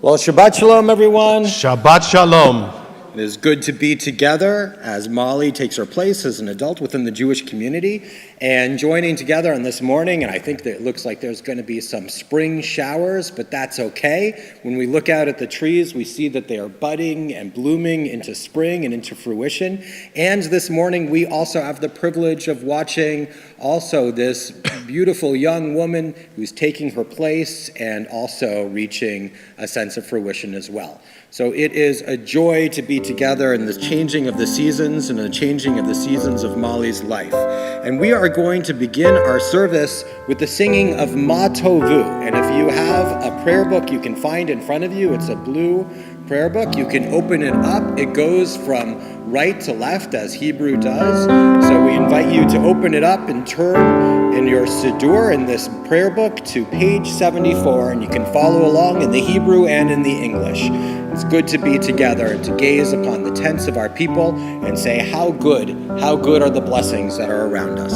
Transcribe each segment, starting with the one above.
Well, Shabbat Shalom, everyone. Shabbat Shalom. It is good to be together as Molly takes her place as an adult within the Jewish community and joining together on this morning. And I think that it looks like there's going to be some spring showers, but that's okay. When we look out at the trees, we see that they are budding and blooming into spring and into fruition. And this morning, we also have the privilege of watching also this beautiful young woman who's taking her place and also reaching a sense of fruition as well. So it is a joy to be together in the changing of the seasons and the changing of the seasons of Molly's life. And we are going to begin our service with the singing of Ma Tovu. And if you have a prayer book you can find in front of you, it's a blue prayer book. You can open it up. It goes from right to left as Hebrew does. So we invite you to open it up and turn in your Siddur, in this prayer book, to page 74, and you can follow along in the Hebrew and in the English. It's good to be together and to gaze upon the tents of our people and say, how good are the blessings that are around us.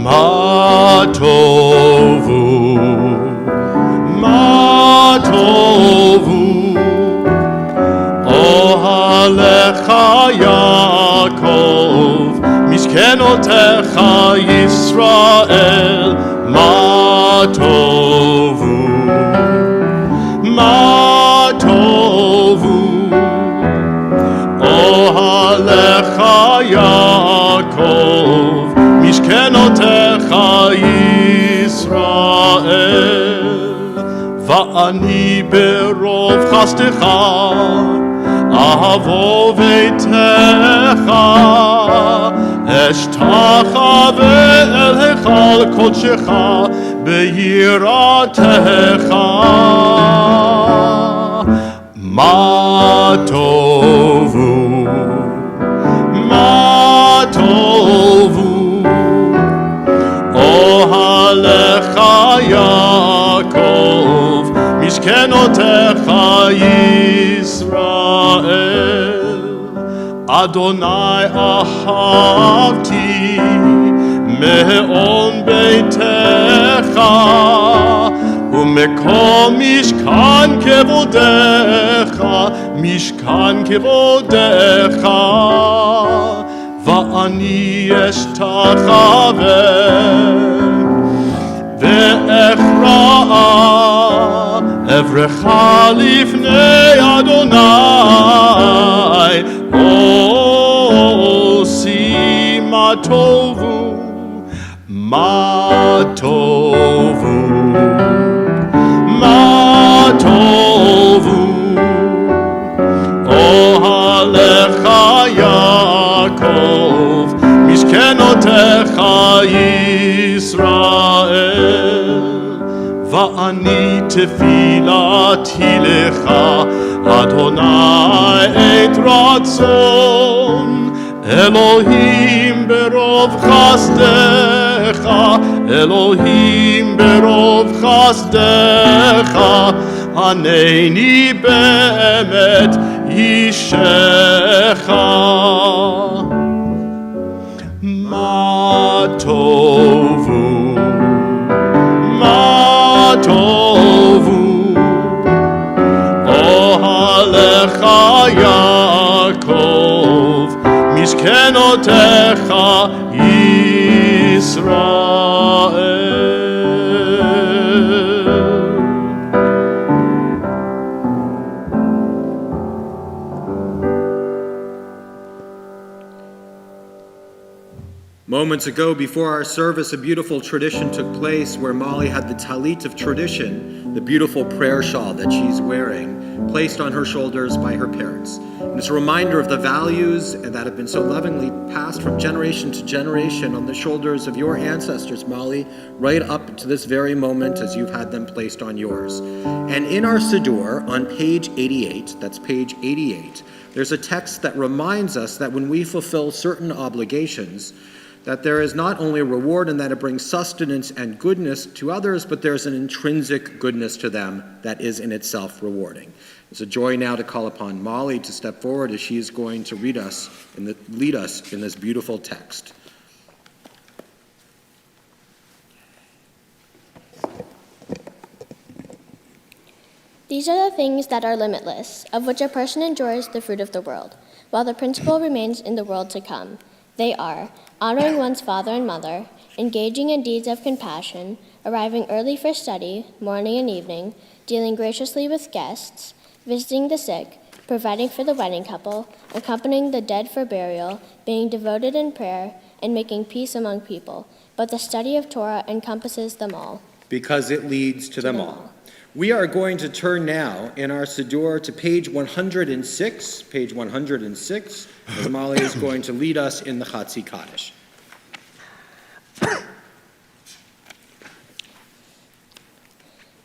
Ma tovu, ma tovu, ohalecha Yaakov, mishkenotecha Yisrael, ma tovu, ma tovu, ohalecha Yaakov, mishkenotecha Yisrael, va'ani berov chastecha, ahavo veitecha, eshtacha ve'el hechal kodshecha, be'yiratecha, ma tovu, ma tovu, ohalecha Yaakov, mishkenotecha Yisrael, Adonai ahavti, me'on beitecha, umekom mishkan kevodecha, mishkan kevodecha, va'ani eshtachave, ve'echra'a, evrecha lifnei Adonai, osi ma tovu, ma tovu, ma tovu, ohalecha Yaakov, mishkenotecha Yisrael, va'ani tefilati lecha, Adonai et ratzon, Elohim berov chasdecha, Elohim berov chasdecha, aneni be'emet yishecha, ma tovu, ma tovu, ohalecha Yaakov, mishkenotecha Yisrael. Moments ago, before our service, a beautiful tradition took place where Molly had the talit of tradition, the beautiful prayer shawl that she's wearing, placed on her shoulders by her parents. And it's a reminder of the values that have been so lovingly passed from generation to generation on the shoulders of your ancestors, Molly, right up to this very moment as you've had them placed on yours. And in our Siddur, on page 88, that's page 88, there's a text that reminds us that when we fulfill certain obligations, that there is not only a reward in that it brings sustenance and goodness to others, but there's an intrinsic goodness to them that is in itself rewarding. It's a joy now to call upon Molly to step forward as she is going to lead us in this beautiful text. These are the things that are limitless, of which a person enjoys the fruit of the world, while the principle remains in the world to come. They are honoring one's father and mother, engaging in deeds of compassion, arriving early for study, morning and evening, dealing graciously with guests, visiting the sick, providing for the wedding couple, accompanying the dead for burial, being devoted in prayer, and making peace among people. But the study of Torah encompasses them all. Because it leads to them all. We are going to turn now in our Siddur to page 106, as Molly is going to lead us in the Chatzi Kaddish.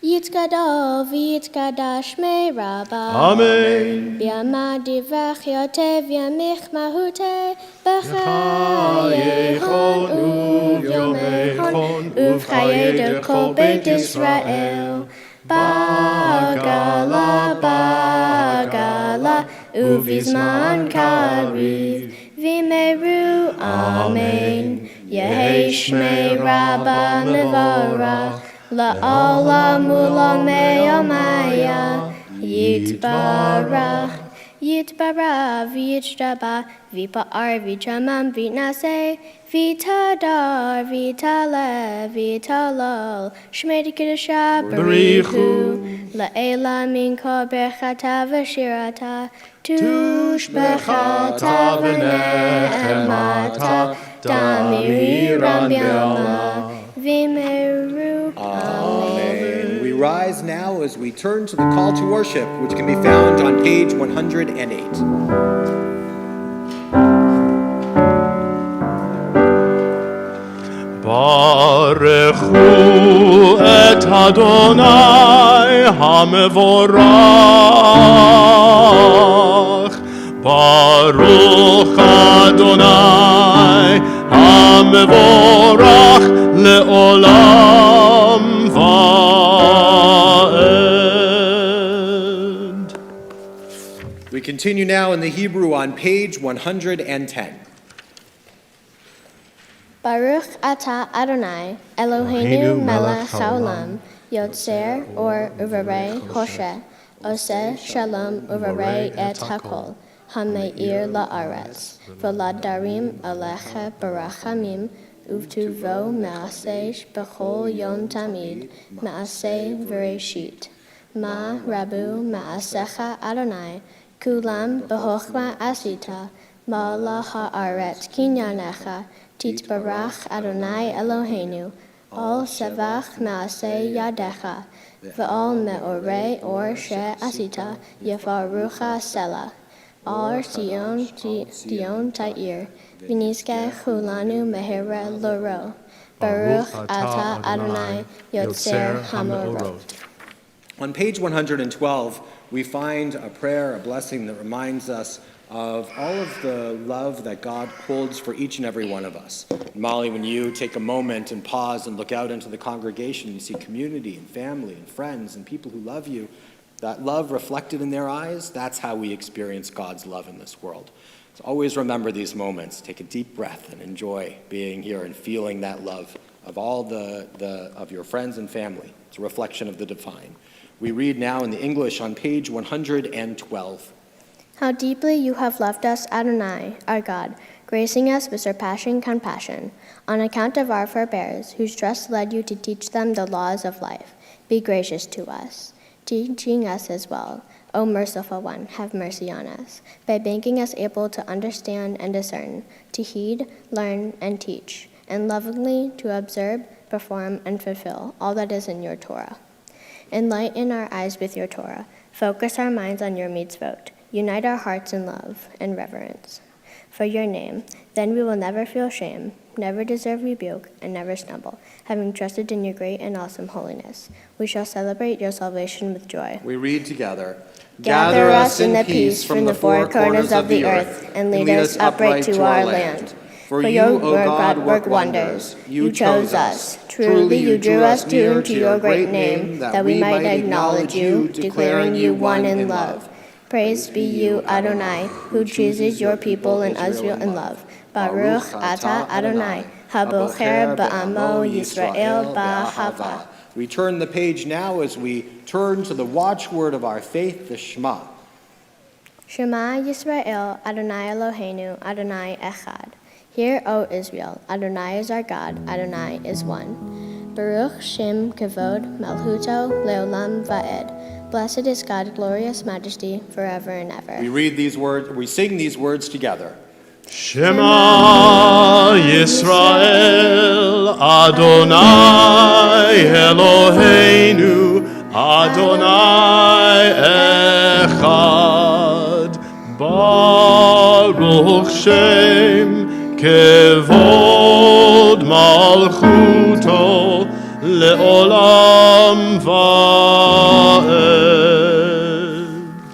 Yitzgadol v'yitzgadash me rabba. Amen. Bi'amad divrach yotev yamich mahute B'chayechon uvyomechon uv'chayei kol beit Yisrael. Bagala, bagala, uvizman kariv, v'meru, amen. Yehi shmei rabba mevorach, la'olam u'lamei omaya, yitbarach. Yitbara, v'yitzraba, v'pa'ar, v'chamam, v'naseh, v'tadar, v'taleh, v'talol, shmei kedusha, barichu, la'ela min kol berchata v'shirata, tushbechata v'nehemata, damiriran b'yama, v'meru, amen. We rise now as we turn to the call to worship, which can be found on page 108. Barechu et Adonai hamevorach. Baruch Adonai hamevorach leolam va'ed. We continue now in the Hebrew on page 110. Baruch atah Adonai, Eloheinu melech haolam, yotzer or uvarei hoshe, oseh shalom uvarei et hakol, hameir la'aretz, v'ladarim alecha barachamim, uvtuvo ma'aseh b'chol yom tamid, ma'aseh v'reshit. Ma rabu ma'asecha Adonai, kulam b'chochma asita, ma'ala ha'aretz kinyanecha, Titbarach Adonai Eloheinu, all sevach maaseh yadecha, v'al me'orei or she asita, yefarucha selah, all Sion ta'ir, v'nizke chulanu mehera loro, Baruch atah Adonai yotzer hamorot. On page 112, we find a prayer, a blessing that reminds us of all of the love that God holds for each and every one of us. Molly, when you take a moment and pause and look out into the congregation, you see community and family and friends and people who love you, that love reflected in their eyes, that's how we experience God's love in this world. So always remember these moments. Take a deep breath and enjoy being here and feeling that love of all of your friends and family. It's a reflection of the divine. We read now in the English on page 112. How deeply you have loved us, Adonai, our God, gracing us with surpassing compassion, on account of our forebears, whose trust led you to teach them the laws of life. Be gracious to us, teaching us as well. O merciful one, have mercy on us, by making us able to understand and discern, to heed, learn, and teach, and lovingly to observe, perform, and fulfill all that is in your Torah. Enlighten our eyes with your Torah. Focus our minds on your mitzvot. Unite our hearts in love and reverence for your name. Then we will never feel shame, never deserve rebuke, and never stumble, having trusted in your great and awesome holiness. We shall celebrate your salvation with joy. We read together. Gather us in the peace from the four corners of the earth, and lead us upright to our land. For you, O God, work wonders. You chose us. Truly you drew us near to your great name, that we might acknowledge you, declaring you one in love. Praise be you, Adonai, who chooses your people in Israel in love. Baruch atah Adonai, habocher ba'amo Yisrael ba'ahava. We turn the page now as we turn to the watchword of our faith, the Shema. Shema Yisrael, Adonai Eloheinu, Adonai Echad. Hear, O Israel, Adonai is our God, Adonai is one. Baruch Shem Kavod Malchuto Leolam Va'ed. Blessed is God, glorious majesty, forever and ever. We sing these words together. Shema Yisrael, Adonai Eloheinu, Adonai Echad. Baruch Shem Kevod Malchuto לעולם ועד.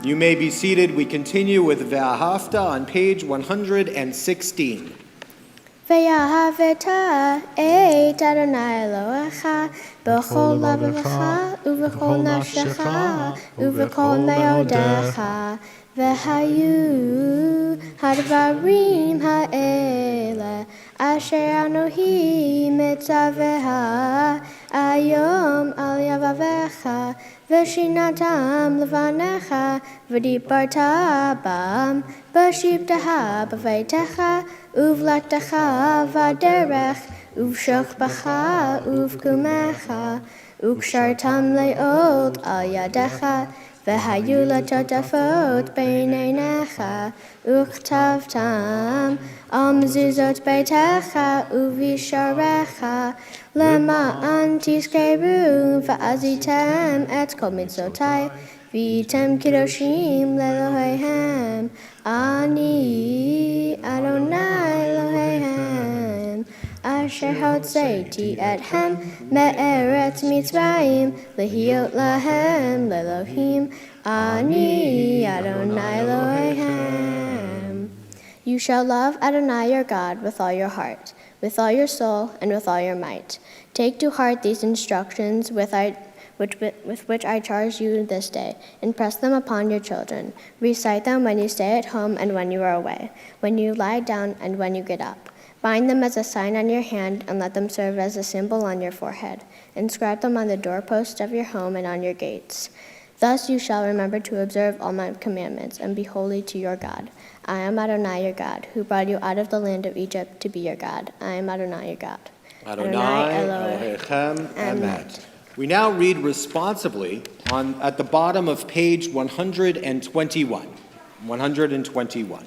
You may be seated. We continue with Ve'ahavta on page 116. ואהבת את אדוני אלוהיך בכל לבבך ובכל נפשך ובכל מאודיך והיו הדברים האלה אשר אנוכי מצווה היום על יבביך ושינתם לבניך ודיברת בם בשבתך בביתך ובלכתך בדרך ובשוכבך ובקומך וקשרתם לאות על ידך והיו לטוטפות בין עיניך וכתבתם על מזוזות ביתך ובשעריך למען תזכרו ועשיתם את כל מצותי והייתם קדושים לאלוהיהם אני אדוני אלוהיהם אשר הוצאתי אתכם מארץ מצרים להיות להם לאלוהים אני אדוני אלוהיהם. You shall love Adonai your God with all your heart, with all your soul, and with all your might. Take to heart these instructions with which I charge you this day. Impress them upon your children. Recite them when you stay at home and when you are away, when you lie down and when you get up. Bind them as a sign on your hand and let them serve as a symbol on your forehead. Inscribe them on the doorposts of your home and on your gates. Thus you shall remember to observe all my commandments and be holy to your God. I am Adonai your God, who brought you out of the land of Egypt to be your God. I am Adonai your God. Adonai Elohechem Emet. We now read responsibly at the bottom of page 121. 121.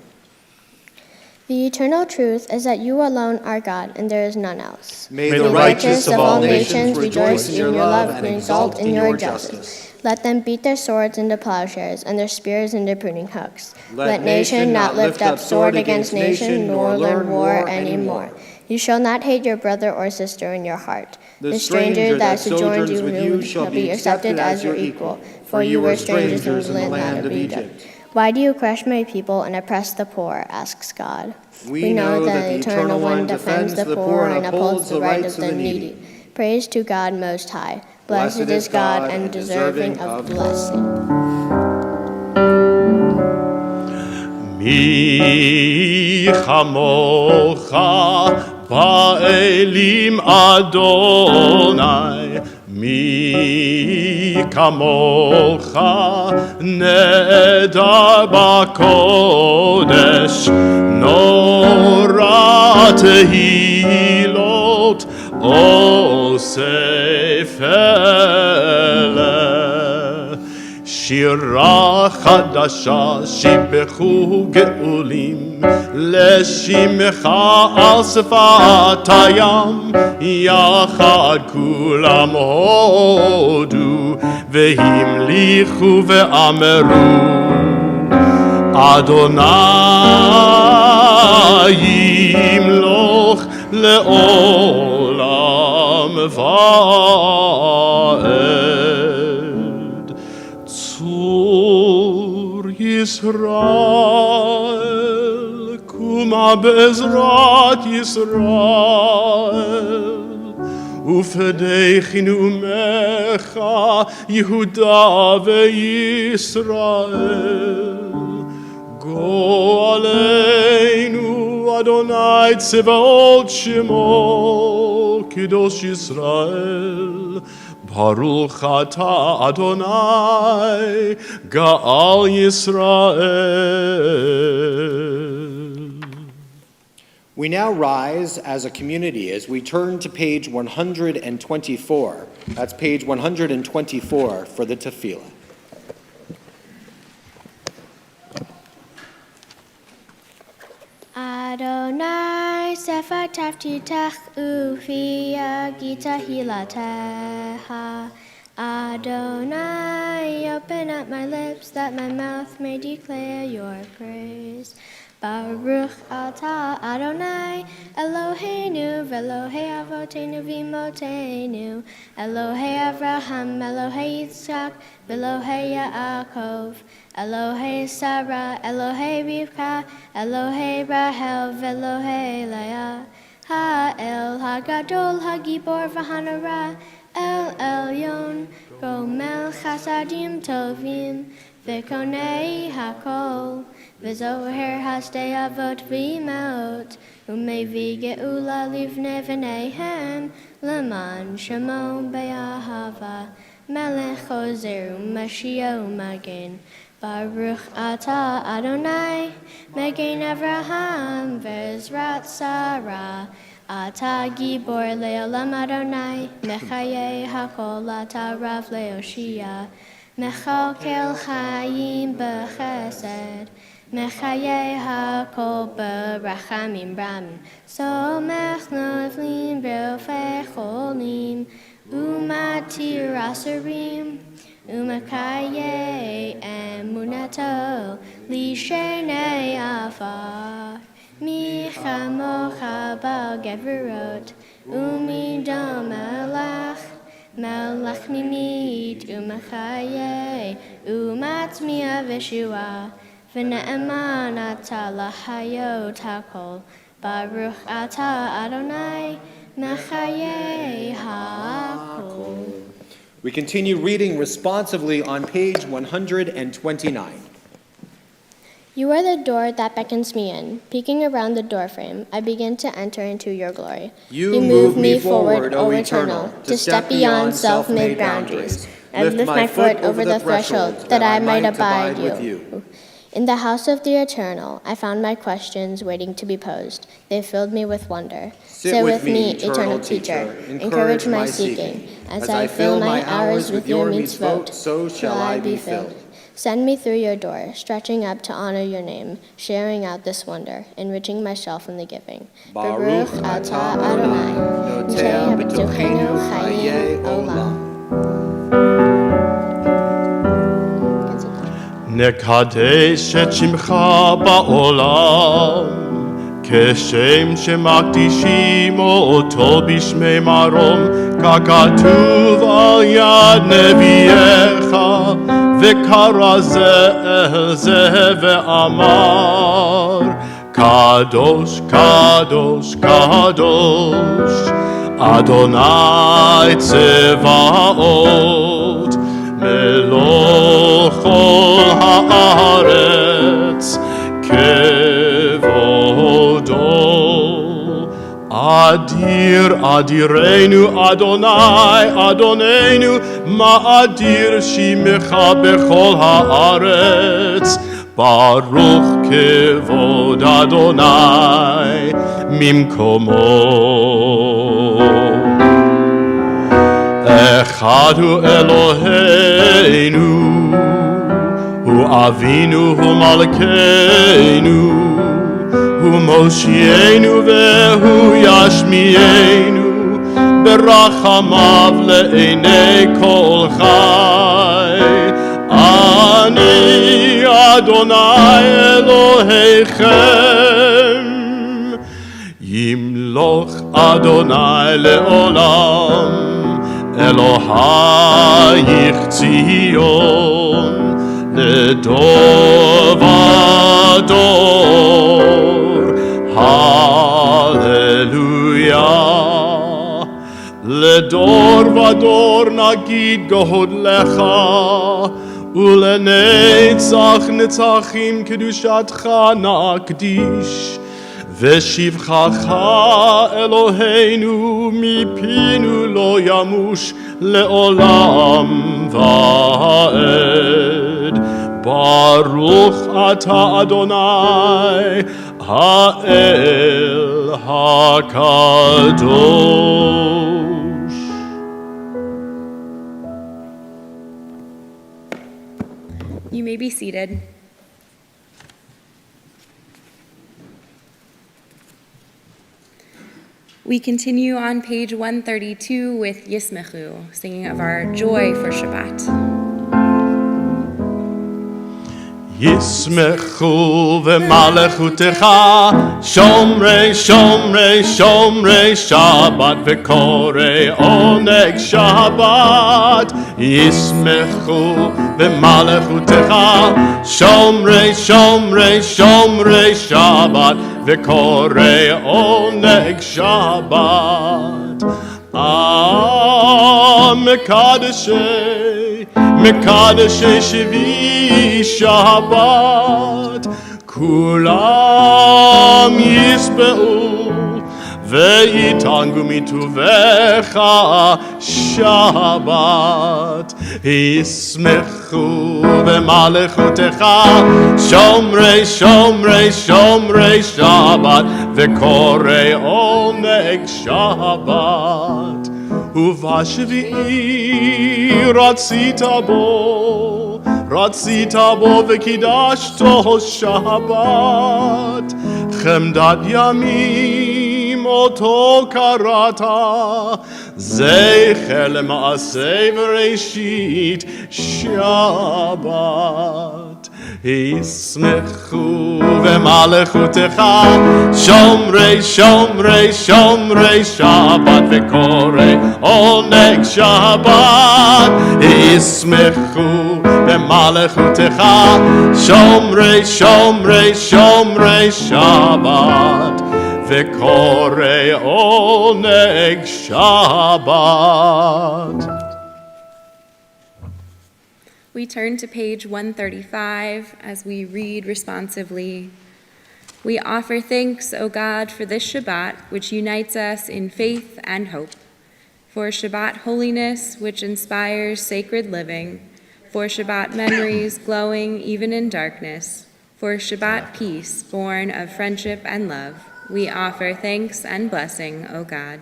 The eternal truth is that you alone are God, and there is none else. May the righteous of all nations rejoice in your love and exult in your justice. Let them beat their swords into plowshares and their spears into pruning hooks. Let nation not lift up sword against nation, nor learn war any more. You shall not hate your brother or sister in your heart. The stranger that sojourns with you shall be accepted as your equal, for you were strangers in the land of Egypt. Why do you crush my people and oppress the poor, asks God. We know that the Eternal One defends the poor and upholds the rights of the needy. Praise to God Most High. Blessed is God and deserving of blessing. מי כמוך באלים אדוני, מי כמוך נדר בקודש, נורא תהילות אוסף אלה. שירה חדשה שיבחו גאולים לשמך על שפת הים יחד כולם הודו והמליכו ואמרו אדוני ימלוך לעולם ועד. ישראל, קומה בעזרת ישראל, ופדי חינומך יהודה וישראל. גואלנו אדוני צבאות שמו, קדוש ישראל. Baruch atah Adonai, Ga'al Yisrael. We now rise as a community as we turn to page 124. That's page 124 for the tefillah. Adonai sefer taftitach ufi agita hilateha. Adonai, open up my lips that my mouth may declare your praise. Baruch atah Adonai Eloheinu v'Elohei avotenu v'imotenu Elohei Avraham, Elohei Yitzchak, v'Elohei Yaakov Elohei Sarah, Elohei Rivka, Elohei Rahel, v'Elohei Leah Ha'el Hagadol Hagibor v'Hanara El Elyon Gomel Chasadim Tovim V'Konei Hakol V'Zoher Hasdei Avot V'Imot U'Mevi Ge'ula Livnei V'neihem L'man Shemo Be'ahava Melech Ozer U'Mashiach U'Magen Baruch atah Adonai Megain Avraham V'Ezrat Sarah Atah Gibor Le'olam Adonai Mechaye Hakol Atah Rav Le'Oshia Mechalkel Chayim B'Chesed Mechaye Hakol B'Rachamim Ram Somech Novlim B'Rofei Cholim Umatir Asarim Umakaye Emunato Lishenei Afar Michamocha B'Geverot Umidom Melach Melach Mimit Umakaye Umatmia Veshua V'Ne'eman Atah Lahayot Hakol Baruch atah Adonai Mechaye Hakol. We continue reading responsively on page 129. You are the door that beckons me in. Peeking around the doorframe, I begin to enter into your glory. You move me forward, O Eternal, to step beyond self-made boundaries. And lift my foot over the threshold that I might abide with you. In the house of the Eternal, I found my questions waiting to be posed. They filled me with wonder. Sit with me, eternal teacher. Encourage my seeking. As I fill my hours with your mitzvot, so shall I be filled. Send me through your door, stretching up to honor your name, sharing out this wonder, enriching myself in the giving. Baruch atah Adonai, notea b'tochenu chaye olam. נקדש את שמך בעולם, כשם שמקדישים אותו בשמי מרום, ככתוב על יד נביאך, וקרא זה אל זה ואמר, קדוש, קדוש, קדוש, אדוני צבאות, מלוא כל הארץ כבודו. אדיר אדירנו אדוני אדוננו, מה אדיר שמך בכל הארץ. ברוך כבוד אדוני ממקומו. אחד הוא אלוהינו, הוא אבינו, הוא מלכנו, הוא מושיענו והוא ישמיענו, ברחמיו לעיני כל חי. אני אדוני אלוהיכם, ימלוך אדוני לעולם, אלוהיך ציון לדור ודור, הללויה. לדור ודור נגיד גודלך, ולנצח נצחים קדושתך נקדיש. ושבחך אלוהינו מפינו לא ימוש לעולם ועד. ברוך אתה אדוני האל הקדוש. You may be seated. We continue on page 132 with Yismechu, singing of our joy for Shabbat. ישמחו ומלכותך, שומרי שומרי שומרי שבת וקוראי עונג שבת. ישמחו ומלכותך, שומרי שומרי שומרי שבת וקוראי עונג שבת. מקדשי שבי שבת, כולם ישבעו ויתענגו מטובך שבת. ישמחו במלכותך, שומרי שומרי שומרי שבת וקוראי עונג שבת. ובשביעי רצית בו וקידשתו שבת. חמדת ימים אותו קראת, זכר למעשה וראשית שבת. ישמחו במלכותך, שומרי שומרי שומרי שבת וקוראי עונג שבת. ישמחו במלכותך, שומרי שומרי שומרי שבת וקוראי עונג שבת. We turn to page 135 as we read responsively. We offer thanks, O God, for this Shabbat, which unites us in faith and hope, for Shabbat holiness, which inspires sacred living, for Shabbat memories glowing even in darkness, for Shabbat peace born of friendship and love. We offer thanks and blessing, O God.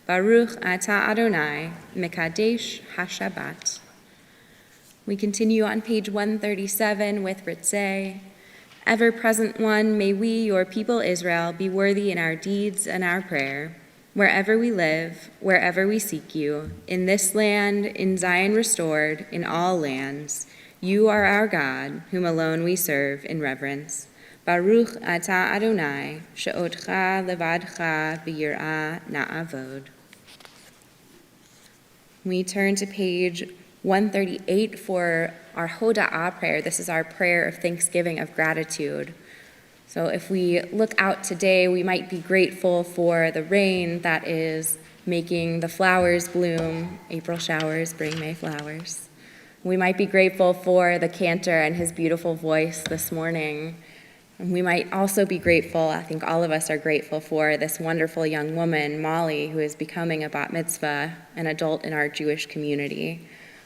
Baruch atah Adonai, Mekadesh HaShabbat. We continue on page 137 with Ritzeh. Ever-present one, may we, your people Israel, be worthy in our deeds and our prayer, wherever we live, wherever we seek you, in this land, in Zion restored, in all lands. You are our God, whom alone we serve in reverence. Baruch atah Adonai, she'odcha levadcha b'yirah na'avod. We turn to page 138 for our Hoda'ah prayer. This is our prayer of thanksgiving, of gratitude. So if we look out today, we might be grateful for the rain that is making the flowers bloom. April showers bring May flowers. We might be grateful for the cantor and his beautiful voice this morning. And we might also be grateful, I think all of us are grateful, for this wonderful young woman, Molly, who is becoming a bat mitzvah, an adult in our Jewish community.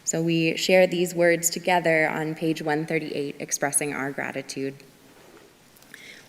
So we share these words together on page 138, expressing our gratitude.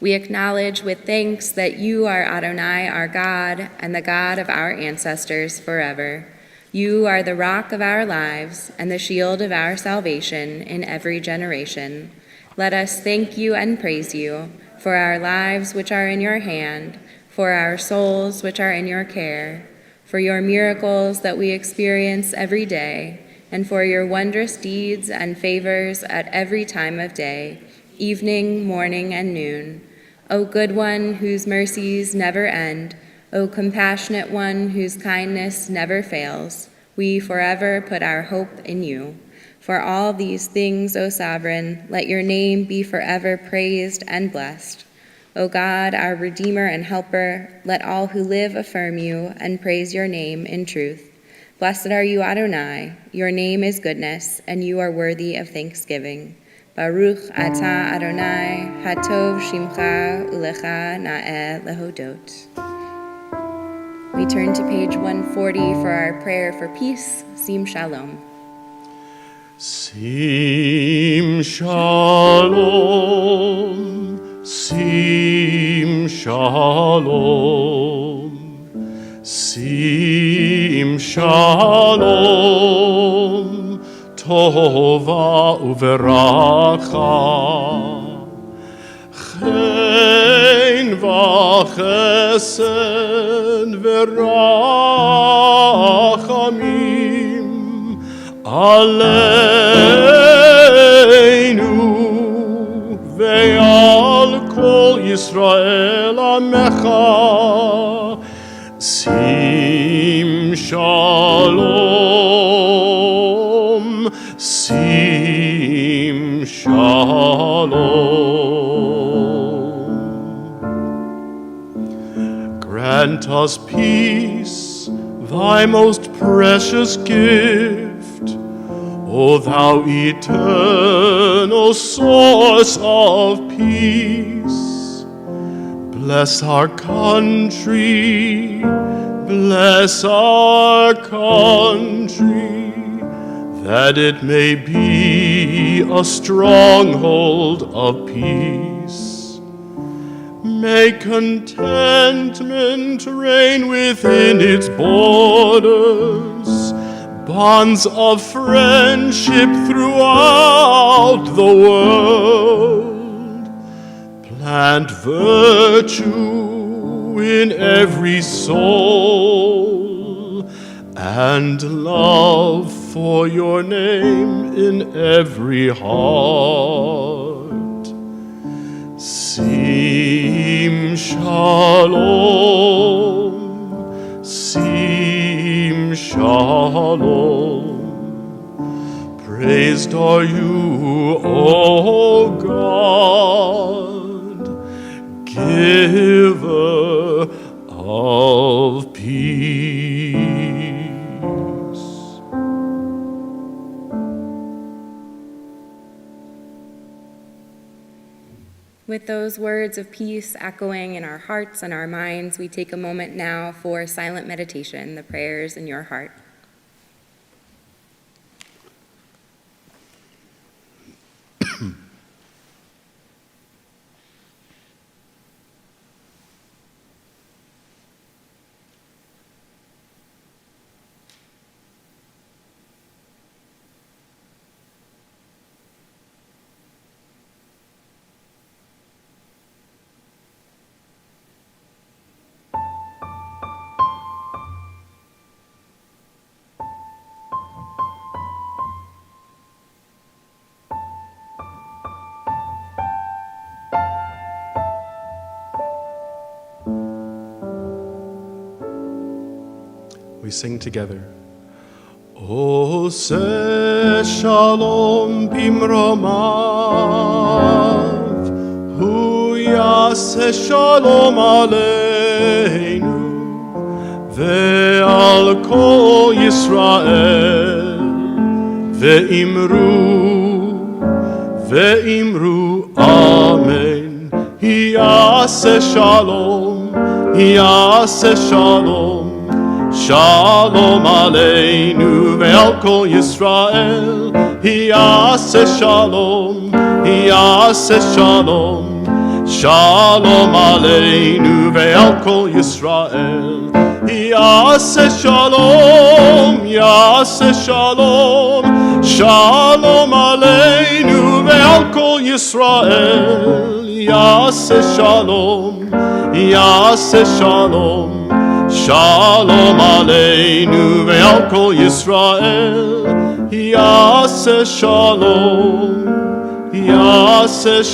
We acknowledge with thanks that you are Adonai, our God, and the God of our ancestors forever. You are the rock of our lives and the shield of our salvation in every generation. Let us thank you and praise you for our lives which are in your hand, for our souls which are in your care, for your miracles that we experience every day, and for your wondrous deeds and favors at every time of day, evening, morning, and noon. O good one whose mercies never end, O compassionate one whose kindness never fails, we forever put our hope in you. For all these things, O sovereign, let your name be forever praised and blessed. O God, our Redeemer and Helper, let all who live affirm you and praise your name in truth. Blessed are you, Adonai. Your name is goodness, and you are worthy of thanksgiving. Baruch atah Adonai, hatov shimcha ulecha na'eh lehodot. We turn to page 140 for our prayer for peace, Sim Shalom. Sim Shalom, Sim Shalom. Sim Shalom, Tova uveracha, Chen v'chesed v'rachamim aleinu Yisrael Amecha. Sim Shalom, Sim Shalom. Grant us peace, thy most precious gift, O thou eternal source of peace. Bless our country, bless our country, that it may be a stronghold of peace. May contentment reign within its borders, bonds of friendship throughout the world. Plant virtue in every soul, and love for your name in every heart. Sim Shalom, Sim Shalom. Praised are you, O God, giver of peace. With those words of peace echoing in our hearts and our minds, we take a moment now for silent meditation, the prayers in your heart. We sing together. Ose shalom bimromav, hu yaseh shalom aleinu, ve'al kol Yisrael, ve'imru amen. Yaseh shalom, Shalom aleinu ve'al kol Yisrael. Yaseh shalom, Shalom aleinu ve'al kol Yisrael. Yaseh shalom, Shalom aleinu ve'al kol Yisrael. Yaseh shalom, Shalom aleinu ve'al kol Yisrael. Yaseh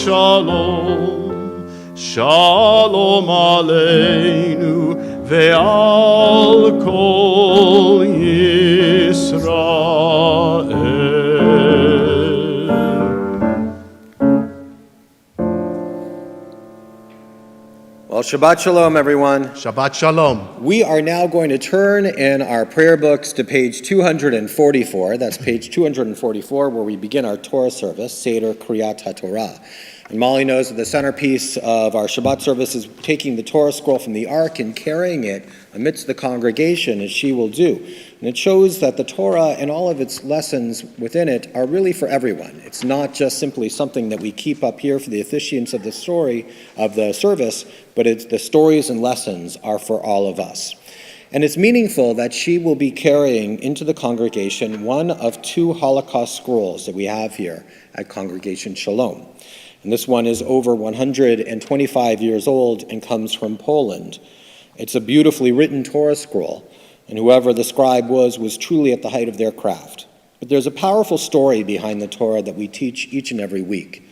shalom, Shalom aleinu ve'al kol Yisrael. Well, Shabbat Shalom, everyone. Shabbat Shalom. We are now going to turn in our prayer books to page 244. That's page 244, where we begin our Torah service, Seder Kriyat HaTorah. And Molly knows that the centerpiece of our Shabbat service is taking the Torah scroll from the ark and carrying it amidst the congregation, as she will do. And it shows that the Torah and all of its lessons within it are really for everyone. It's not just simply something that we keep up here for the officiants of the story of the service, but it's the stories and lessons are for all of us. And it's meaningful that she will be carrying into the congregation one of two Holocaust scrolls that we have here at Congregation Shalom. And this one is over 125 years old and comes from Poland. It's a beautifully written Torah scroll, and whoever the scribe was truly at the height of their craft. But there's a powerful story behind the Torah that we teach each and every week.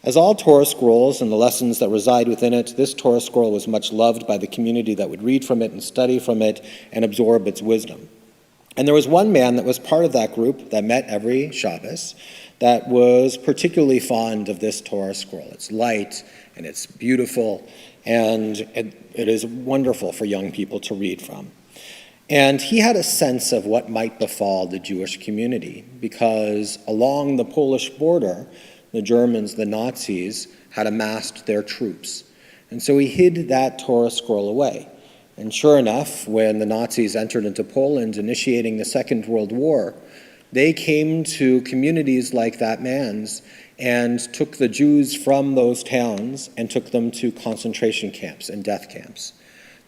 As all Torah scrolls and the lessons that reside within it, this Torah scroll was much loved by the community that would read from it and study from it and absorb its wisdom. And there was one man that was part of that group that met every Shabbos that was particularly fond of this Torah scroll. It's light and it's beautiful, and it is wonderful for young people to read from. And he had a sense of what might befall the Jewish community, because along the Polish border, the Germans, the Nazis, had amassed their troops. And so he hid that Torah scroll away. And sure enough, when the Nazis entered into Poland, initiating the Second World War, they came to communities like that man's and took the Jews from those towns and took them to concentration camps and death camps.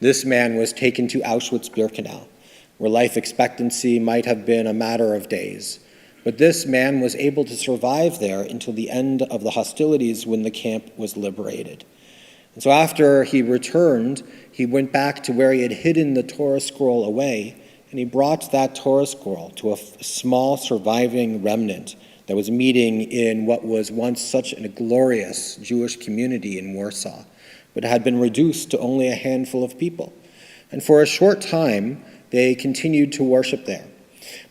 This man was taken to Auschwitz-Birkenau, where life expectancy might have been a matter of days. But this man was able to survive there until the end of the hostilities when the camp was liberated. And so after he returned, he went back to where he had hidden the Torah scroll away, and he brought that Torah scroll to a small surviving remnant that was meeting in what was once such a glorious Jewish community in Warsaw, but had been reduced to only a handful of people. And for a short time, they continued to worship there.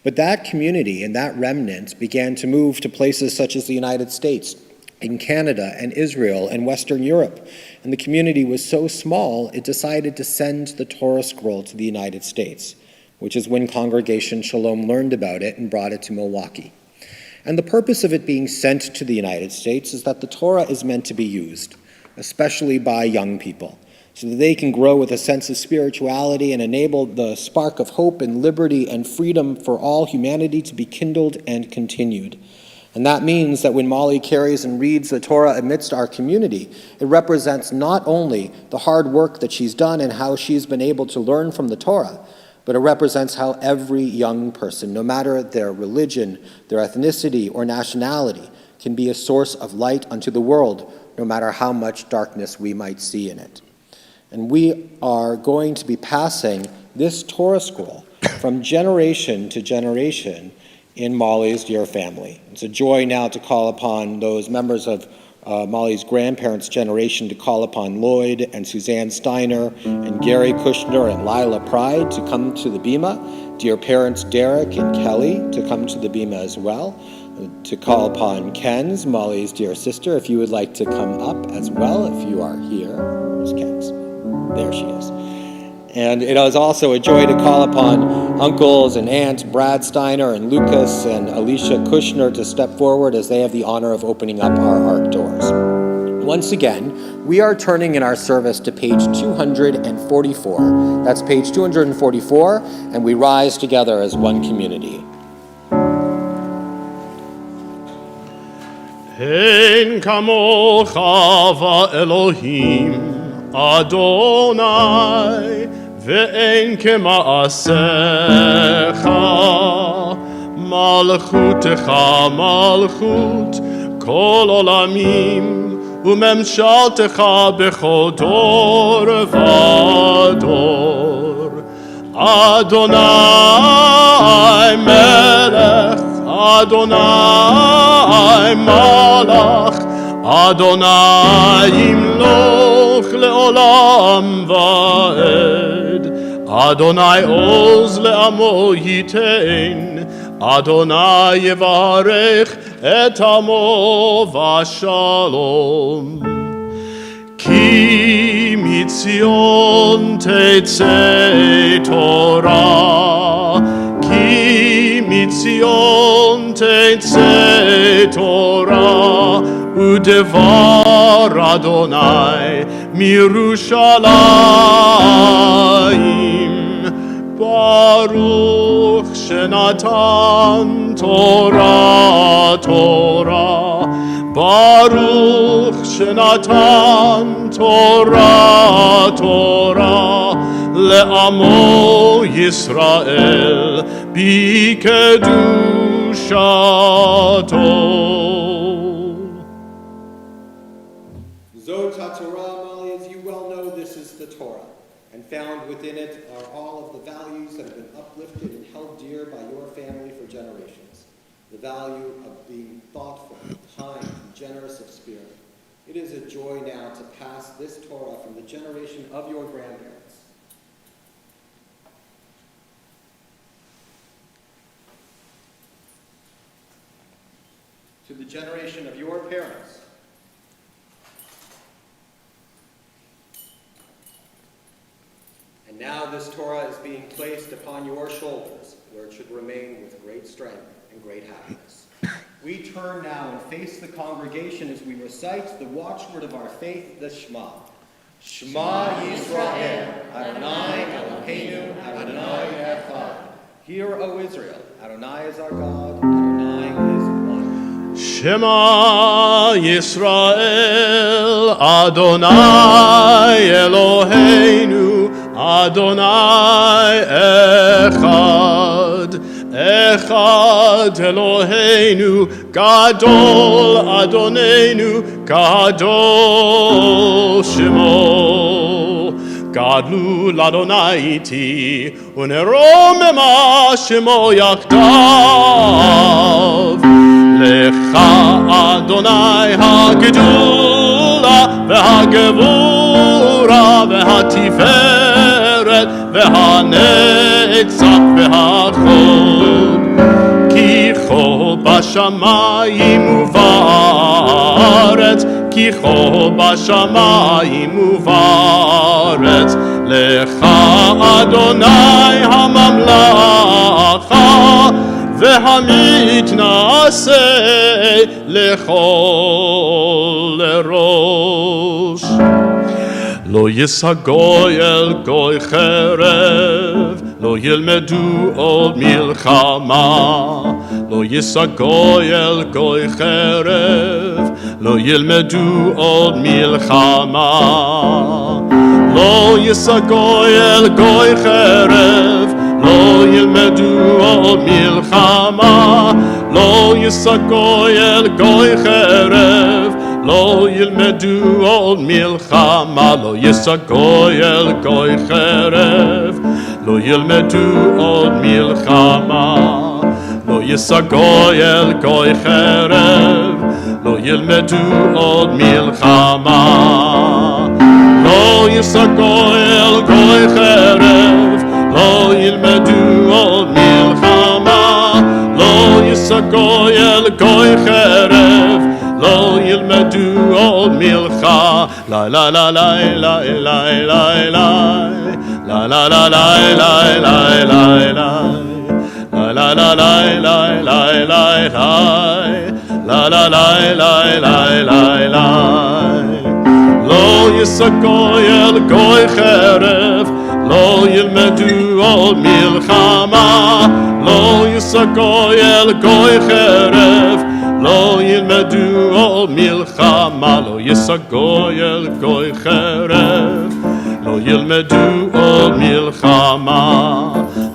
But that community and that remnant began to move to places such as the United States, in Canada and Israel and Western Europe. And the community was so small, it decided to send the Torah scroll to the United States, which is when Congregation Shalom learned about it and brought it to Milwaukee. And the purpose of it being sent to the United States is that the Torah is meant to be used, especially by young people, so that they can grow with a sense of spirituality and enable the spark of hope and liberty and freedom for all humanity to be kindled and continued. And that means that when Molly carries and reads the Torah amidst our community, it represents not only the hard work that she's done and how she's been able to learn from the Torah, but it represents how every young person, no matter their religion, their ethnicity, or nationality, can be a source of light unto the world, no matter how much darkness we might see in it. And we are going to be passing this Torah scroll from generation to generation in Molly's dear family. It's a joy now to call upon those members of Molly's grandparents' generation to call upon Lloyd and Suzanne Steiner and Gary Kushner and Lila Pride to come to the Bima, dear parents Derek and Kelly to come to the Bima as well, to call upon Ken's, Molly's dear sister, if you would like to come up as well, if you are here. Where's Ken's? There she is. And it is also a joy to call upon uncles and aunts Brad Steiner and Lucas and Alicia Kushner to step forward as they have the honor of opening up our ARC doors. Once again, we are turning in our service to page 244. That's page 244, and we rise together as one community. Ein kamocha va'Elohim Adonai ve'en kema'asecha malchutecha malchut kol olamim umemshaltecha bechol dor v'dor Adonai melech Adonai malach Adonai yimloch le'olam va'ed Adonai oz le'amo yitein Adonai yevarech et amo v'shalom Ki mitzion tetzei Torah Ki mitzion tetzei Torah Udevar Adonai mirushalayim Baruch shenatan Torah Torah Baruch shenatan Torah Torah le'amo Yisrael bikedushato Zot HaTorah, Molly, as you well know, this is the Torah, and found within it are all of the values that have been uplifted and held dear by your family for generations. The value of being thoughtful, kind, and generous of spirit. It is a joy now to pass this Torah from the generation of your grandparents to the generation of your parents, and now this Torah is being placed upon your shoulders, where it should remain with great strength and great happiness. We turn now and face the congregation as we recite the watchword of our faith, the Shema. Shema Yisrael, Adonai Eloheinu, Adonai Echad. Hear, O Israel, Adonai is our God, Adonai is one. Shema Yisrael, Adonai Eloheinu, Adonai Echad. Echad Eloheinu, Gadol Adonenu, Gadol Shemo. Gadlu l'Adonai iti, uneromema Shemo yakdav. Lecha Adonai hagedula, v'hagevura, v'hatiferet, v'hanetzach, v'hachod. Kicho b'shamayim uvaretz, Kicho b'shamayim uvaretz, Lecha Adonai hamamlacha, Ve'hamitnaseh lechol erosh. Lo yisagoy el goy cherev, lo yilmedu od milchama. Lo yisagoy el goy cherev, lo yilmedu od milchama. Lo yisagoy el goy cherev, lo yilmedu od milchama. Lo yisagoy el goy cherev, lo yilmedu od milchama. Lo yisagoy el goy cherev, lo yilmedu od milchama. Lo yisagoy el goy cherev, lo yilmedu od milchama. Lo yisagoy el goy cherev, lo yilmedu od milchama. Lo yisagoy el goy cherev, lo yilmedu od milcha. La la la la la la la la la la la la la la la la. La la la la la la la la la la la la la. Lo yisagoy el goy cherev, lo yilmedu od milchama. Lo yisagoy el goy cherev, lo yilmedu od milchama. Lo yisagoy el goy cherev, lo yilmedu od milchama.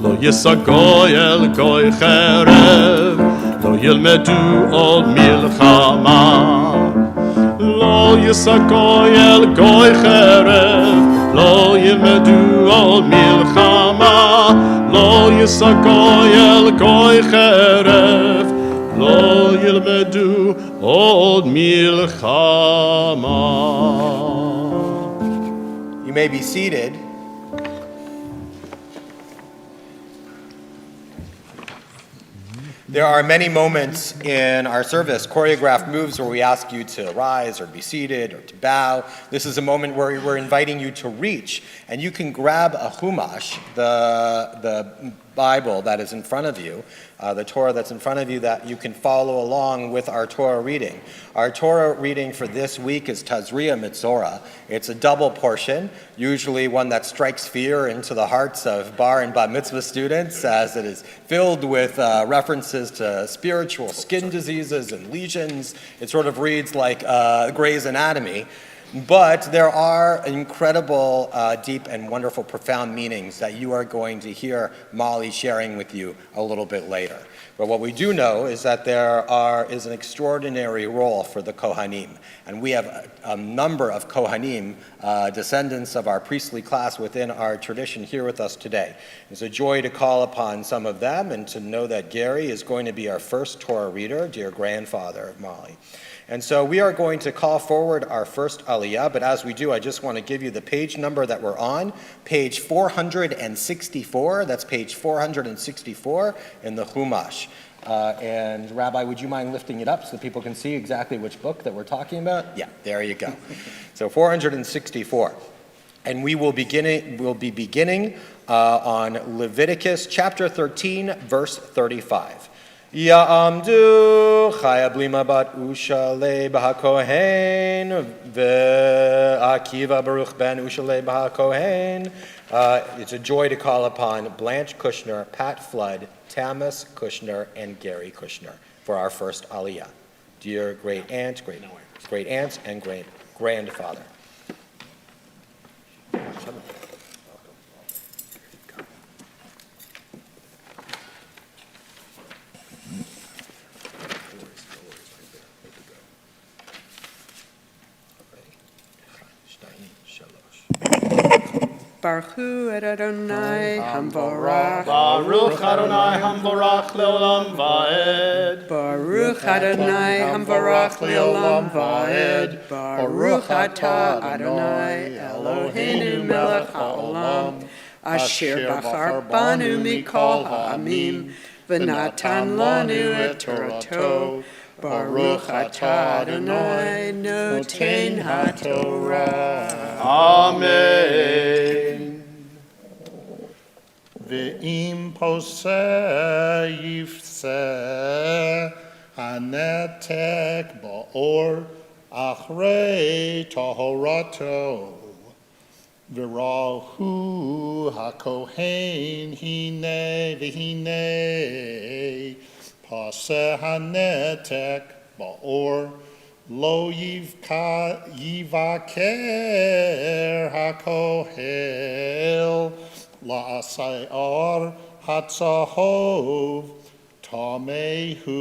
Lo yisagoy el goy cherev, lo yilmedu od milchama. Lo yisagoy el goy cherev, lo yilmedu od milchama. Lo yisagoy el goy cherev, lo yilmedu od milchama. You may be seated. There are many moments in our service, choreographed moves, where we ask you to rise or be seated or to bow. This is a moment where we're inviting you to reach, and you can grab a chumash, the Bible that is in front of you, the Torah that's in front of you, that you can follow along with our Torah reading. Our Torah reading for this week is Tazria Mitzorah. It's a double portion, usually one that strikes fear into the hearts of bar and bat mitzvah students, as it is filled with references to spiritual skin diseases and lesions. It sort of reads like Grey's Anatomy. But there are incredible, deep, and wonderful, profound meanings that you are going to hear Molly sharing with you a little bit later. But what we do know is that there is an extraordinary role for the Kohanim. And we have a number of Kohanim, descendants of our priestly class within our tradition here with us today. It's a joy to call upon some of them and to know that Gary is going to be our first Torah reader, dear grandfather of Molly. And so we are going to call forward our first Aliyah, but as we do, I just want to give you the page number that we're on, page 464. That's page 464 in the Chumash. And Rabbi, would you mind lifting it up so people can see exactly which book that we're talking about? Yeah, there you go. So 464. And we'll be beginning on Leviticus chapter 13, verse 35. Ya'amdu Chaya Blima Bat Ushalei B'HaKohen Ve'Akiva Baruch Ben Ushalei B'HaKohen. It's a joy to call upon Blanche Kushner, Pat Flood, Tamas Kushner, and Gary Kushner for our first Aliyah. Dear great aunts and great grandfather. Baruch Hu Adonai Hamvarach. Baruch Adonai Hamvarach Leolam Vaed. Baruch Adonai Hamvarach Leolam Vaed. Baruch Atah Adonai Eloheinu Melech HaOlam. Asher bachar banu mikol ha'amim. V'natan lanu et Torato. Baruch Atah Adonai Noten HaTorah. Amen. Ve'im poseh yifseh hanetek ba'or achrei tahorato v'rahu hakohen hine v'hine poseh hanetek ba'or lo yivaker hakohel la'asayar hatzahov tamehu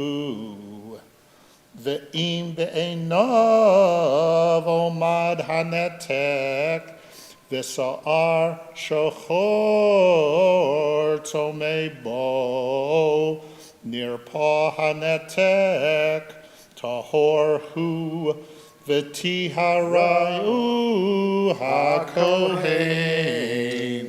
ve'im be'enav omad hanetek v'sa'ar shochor tomebo nirpa hanetek tahor hu v'tiharayu hakohen.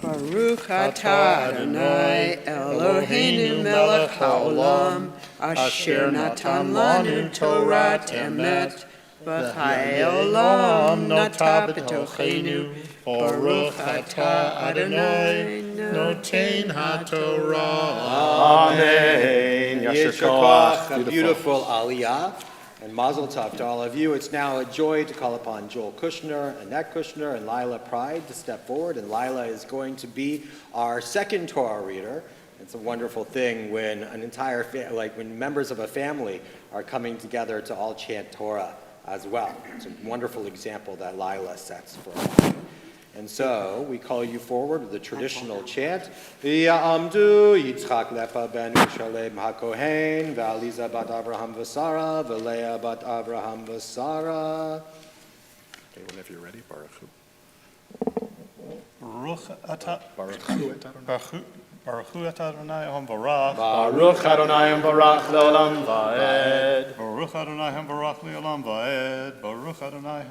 Baruch Atah Adonai Eloheinu Melech HaOlam Asher Natan Lanu Torah Emet V'chai Olam Nata B'tochenu Baruch Atah Adonai Noten HaTorah. Amen. Yasher Koach, a beautiful Aliyah. And Mazel Tov to all of you. It's now a joy to call upon Joel Kushner, Annette Kushner, and Lila Pride to step forward. And Lila is going to be our second Torah reader. It's a wonderful thing when an entire when members of a family are coming together to all chant Torah as well. It's a wonderful example that Lila sets for us. And so we call you forward with the traditional chant. V'ya'amdu Yitzchak Lepa ben Shalem HaKohen V'Aliza bat Avraham v'Sara V'Leah bat Avraham v'Sara. Okay, whenever you're ready, Baruch Hu. Baruch Atah Adonai Hamvarach. Baruch Adonai Hamvarach Leolam Vaed. Baruch Adonai Hamvarach Leolam Vaed. Baruch Adonai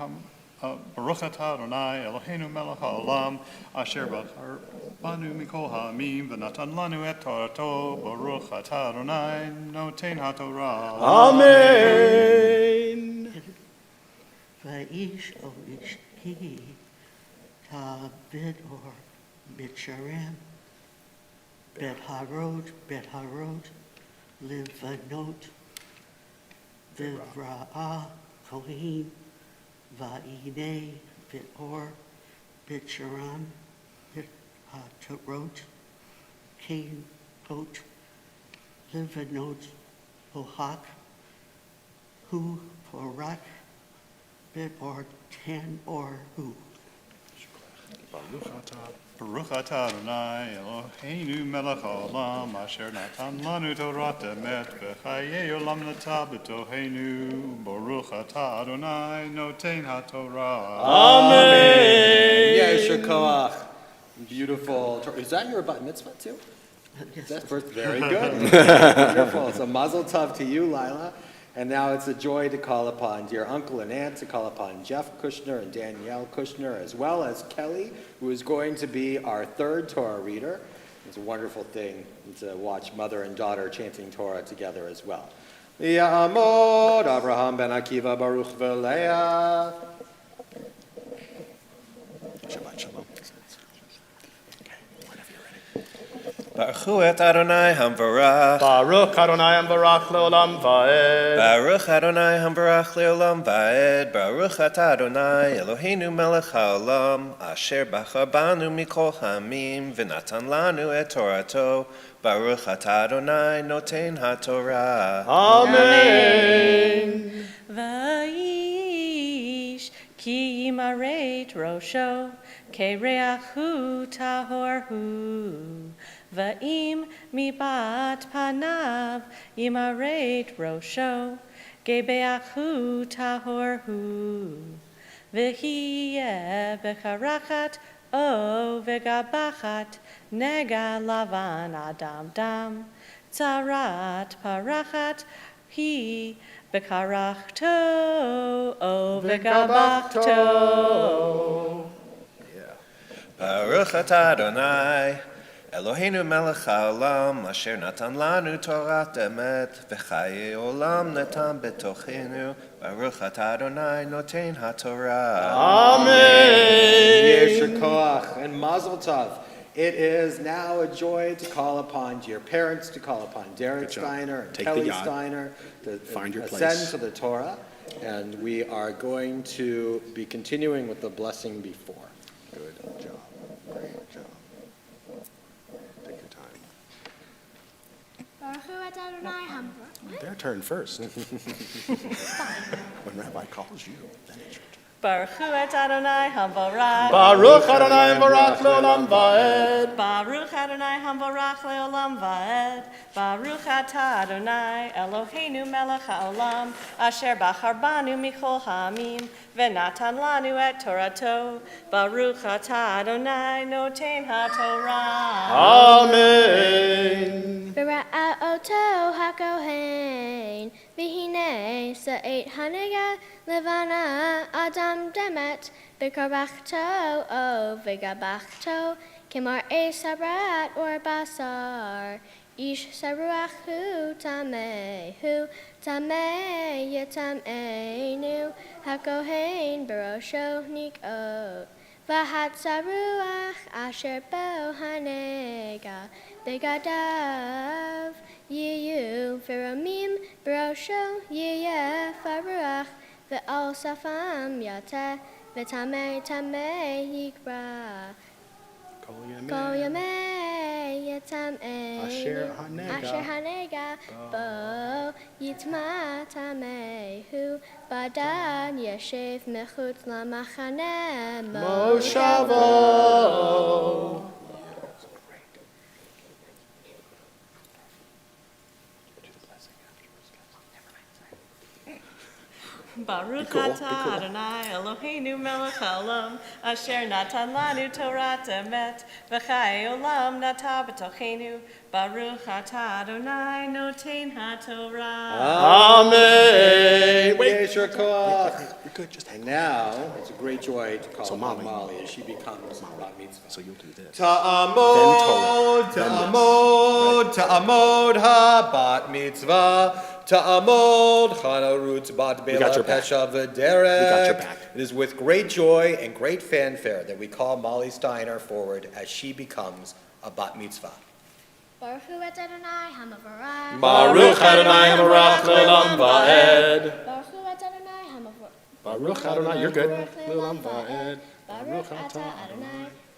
Baruch Atah Adonai Eloheinu Melech HaOlam Asher bachar banu mikol ha'amim v'natan lanu et Torato Baruch Atah Adonai Noten HaTorah. Amen. Va'ish o ish hi ta bid or bitsharem bet harod livanot v'vra'ah kohin va'inei bit or bitsharam bit tarot kain ot livanot ohak hu porak bit or ten or who. Baruch atah Adonai Eloheinu melech haolam asher natan lanu Torah emet v'chayei olam nata b'toheinu. Baruch atah Adonai noten haTorah. Amen. Yesher koach. Beautiful. Is that your bat mitzvah too? Is that first? Very good. Wonderful. So mazel tov to you, Lila. And now it's a joy to call upon dear uncle and aunt, to call upon Jeff Kushner and Danielle Kushner, as well as Kelly, who is going to be our third Torah reader. It's a wonderful thing to watch mother and daughter chanting Torah together as well. Ya'amod Avraham ben Akiva Baruch v'leah. Shabbat shalom. Baruch et Adonai Hamvarach. Baruch Adonai Ambarach Leolam Vaed. Baruch Adonai Hamvarach Leolam Vaed. Baruch atah Adonai Eloheinu melech haolam asher bachar banu mikol hamim v'natan lanu et Torato. Baruch atah Adonai noten haTorah. Amen. Vaish ki yimaret rosho kereachu tahorhu. Va'im mibat panav yimaret rosho gebeachu tahorhu. V'hiyeh becharachat o v'gabachat nega lavan adam dam. Tzarat parachat hi bekarachto o v'gabachto. Baruch atah Adonai Eloheinu melech haolam asher natan lanu Torah emet v'chayei olam natan betochenu. Baruch atah Adonai noten haTorah. Amen. Yesher koach and mazel tov. It is now a joy to call upon dear parents, to call upon Derek Steiner and Kelly Steiner, to Find your ascend place. to the Torah. And we are going to be continuing with the blessing before. Good job. Great job. Take your time. Baruch et Adonai Hamvarach. Their turn first. When Rabbi calls you, then it's your turn. Baruch et Adonai Hamvarach. Baruch Adonai Ambarach Leolam Vaed. Baruch Adonai Hamvarach leolam vaed. Baruch atah Adonai Eloheinu melech haolam asher bachar banu mikol ha'amim v'natan lanu et Torato. Baruch atah Adonai noten haTorah. Amen. V'ra'a oto hakohen v'hinei sa'et hanega levana adam demet b'karachto o v'gabachto kemar sabrat or basar ish saruachu tamehu tameh yetameinu hakohen barosho nikot v'hat saruach asher bo hanega begadav yiyu v'ramim barosho yiyeh faruach v'al safam yateh v'tameh tameh yikra Kol yamei yetamei Asher hanega bo yitma tamehu badan yeshev mechutz lamachane Moshavo. Baruch atah Adonai Eloheinu melech haolam asher natan lanu Torah emet v'chayei olam nata b'tochenu. Baruch atah Adonai noten haTorah. Amen. Wait. Yesher koach. You're good, just hang And now, it's a great joy to call So upon Molly. Molly as she becomes a bat mitzvah. So you'll do this. Ta'amod, Then this. ta'amod, ta'amod ha-bat mitzvah. Ta'amod, Chana Roots bat got bela your back. pesha We got v'derek. your back. It is with great joy and great fanfare that we call Molly Steiner forward as she becomes a bat mitzvah. Baruch hu et Adonai Hamavarach. Baruch Adonai Ambarach Leolam Vaed. Baruch hu et Adonai Hamavarach. Baruch Adonai, you're good. Leolam Vaed. Baruch atah Adonai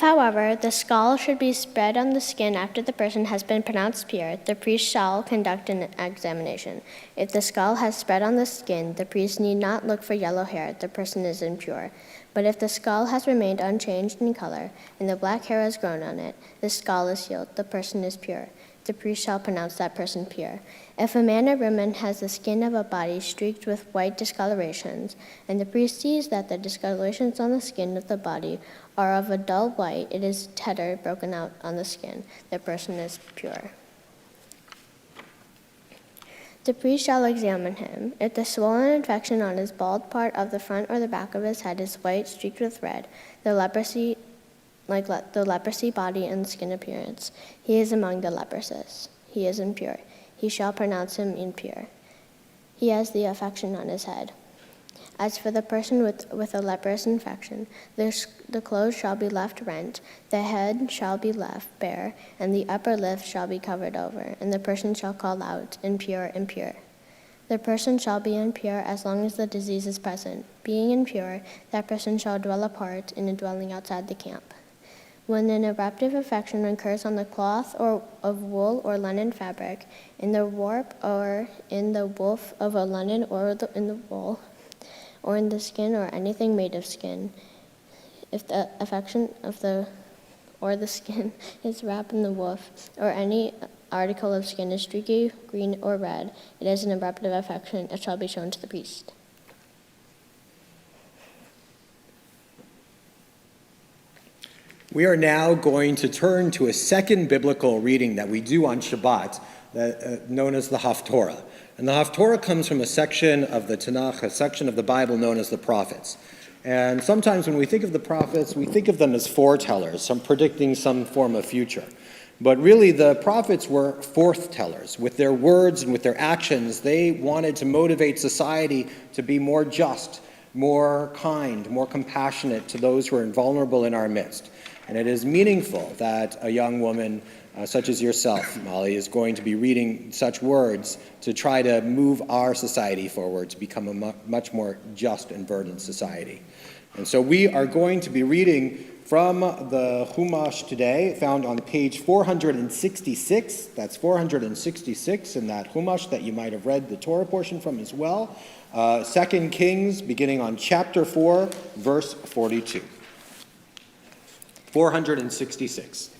If, however, the skull should be spread on the skin after the person has been pronounced pure, the priest shall conduct an examination. If the skull has spread on the skin, the priest need not look for yellow hair, the person is impure. But if the skull has remained unchanged in color, and the black hair has grown on it, the skull is healed, the person is pure. The priest shall pronounce that person pure. If a man or woman has the skin of a body streaked with white discolorations, and the priest sees that the discolorations on the skin of the body are of a dull white, it is tetter broken out on the skin. The person is pure. The priest shall examine him. If the swollen infection on his bald part of the front or the back of his head is white streaked with red, the leprosy body and skin appearance, he is among the leprous. He is impure. He shall pronounce him impure. He has the affection on his head. As for the person with a leprous infection, the clothes shall be left rent, the head shall be left bare, and the upper lip shall be covered over, and the person shall call out, impure, impure. The person shall be impure as long as the disease is present. Being impure, that person shall dwell apart in a dwelling outside the camp. When an eruptive infection occurs on the cloth or of wool or linen fabric, in the warp or in the woof of a linen or in the wool, or in the skin or anything made of skin, if the affection of the skin is wrapped in the woof, or any article of skin is streaky, green, or red, it is an eruptive affection. It shall be shown to the priest. We are now going to turn to a second biblical reading that we do on Shabbat, known as the Haftorah. And the Haftorah comes from a section of the Tanakh, a section of the Bible known as the prophets. And sometimes when we think of the prophets, we think of them as foretellers, some predicting some form of future. But really, the prophets were forthtellers. With their words and with their actions, they wanted to motivate society to be more just, more kind, more compassionate to those who are vulnerable in our midst. And it is meaningful that a young woman such as yourself, Molly, is going to be reading such words to try to move our society forward to become a much more just and verdant society. And so we are going to be reading from the Chumash today, found on page 466. That's 466 in that Chumash that you might have read the Torah portion from as well. 2 Kings, beginning on chapter 4, verse 42. 466.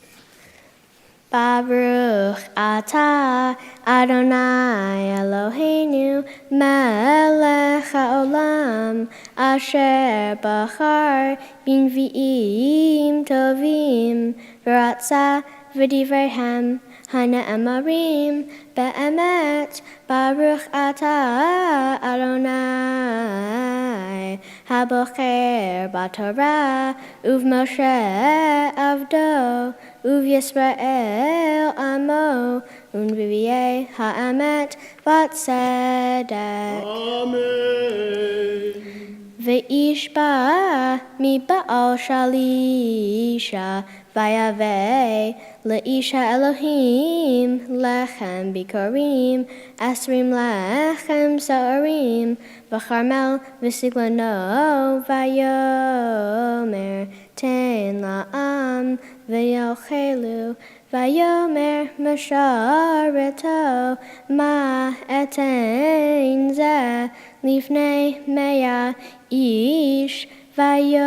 Baruch atah Adonai Eloheinu melech haolam asher bachar b'nvi'im tovim v'ratza v'divreihem hana'emarim be'emet Baruch atah Adonai habocher b'Torah uv'Moshe avdo Uv Yisrael amo, unvivie ha'emet v'tzedek. Amen. Ve'ish ba mi ba'al shalisha vayave le'isha Elohim lechem bikorim asrim lechem sa'arim v'charmel v'siglano vayomer ten la'am v'yochelu vayomer mashareto ma eten zeh lifnei mea ish vayomer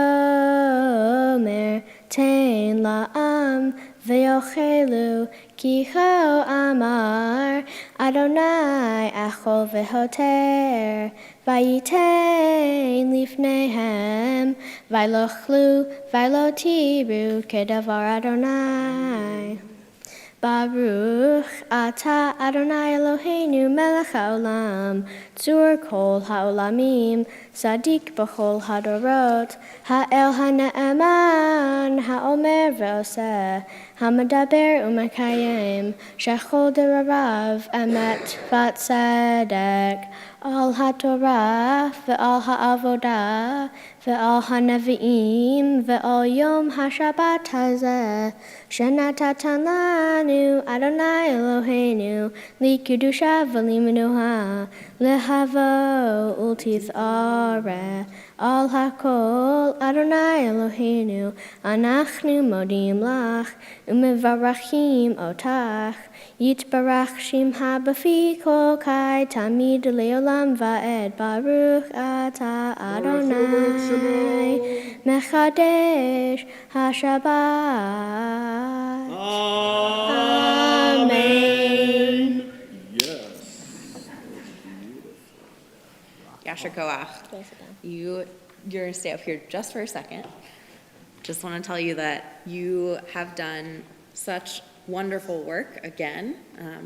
ten la'am v'yochelu kicho amar Adonai achol v'hoter vayiten lifneihem vaylochlu vaylotiru kedavar Adonai. Baruch atah Adonai Eloheinu melech haolam tzur kol haolamim sadik b'chol hadorot ha'el ha'ne'eman ha'omer v'oseh ha'medaber u'mekayim shechol derarav emet v'tzedek al ha'torah ve'al ha'avodah ve'al ha'nevi'im ve'al yom ha'shabbat hazeh shenatatan lanu Adonai Eloheinu li kedusha v'li menuha lehavo ultith areh Al hakol Adonai Eloheinu, anachnu modim lach, umevarachim otach, yitbarach shimcha b'fi kol kai, tamid leolam va'ed, baruch ata Adonai, mechadesh hashabbat. Amen. Yasher Koach. You're going to stay up here just for a second. Just want to tell you that you have done such wonderful work again.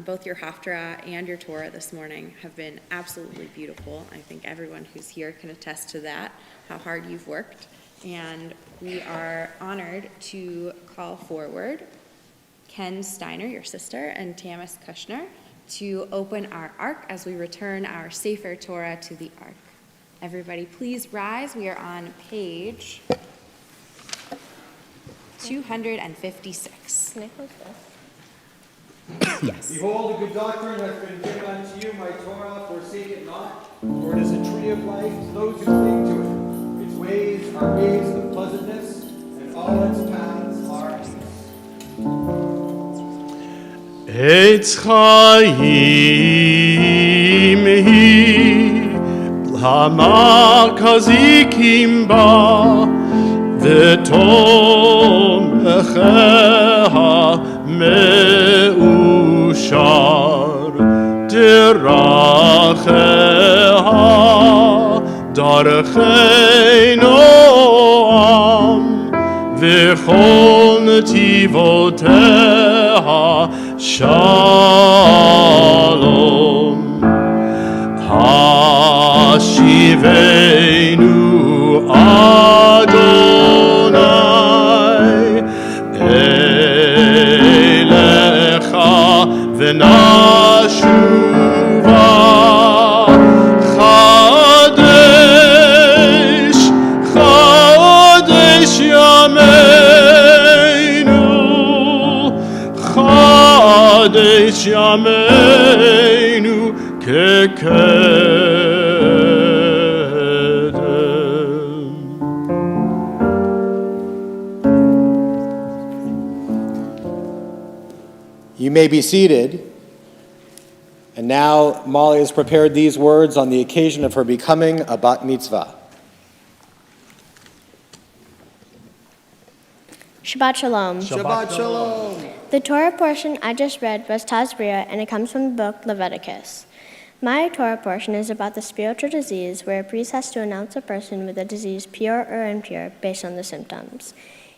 Both your Haftarah and your Torah this morning have been absolutely beautiful. I think everyone who's here can attest to that, how hard you've worked. And we are honored to call forward Ken Steiner, your sister, and Tamis Kushner to open our Ark as we return our Sefer Torah to the Ark. Everybody, please rise. We are on page 256. Can I close this? Yes. Behold, a good doctrine has been given unto you, my Torah, forsake it not, for it is a tree of life to those who cling to it. Its ways are ways of pleasantness, and all its paths are peace. Eitz Chaim hi, Hamachazikim ba, V'tomecheha me'ushar, Deracheha darchei noam, V'chol netivoteha shalom. Hashivenu Adonai elecha v'nashuva chadesh chadesh yameinu chadesh yameinu kekedem. You may be seated. And now Molly has prepared these words on the occasion of her becoming a Bat Mitzvah. Shabbat Shalom. Shabbat Shalom. The Torah portion I just read was Tazria, and it comes from the book Leviticus. My Torah portion is about the spiritual disease where a priest has to announce a person with a disease pure or impure based on the symptoms.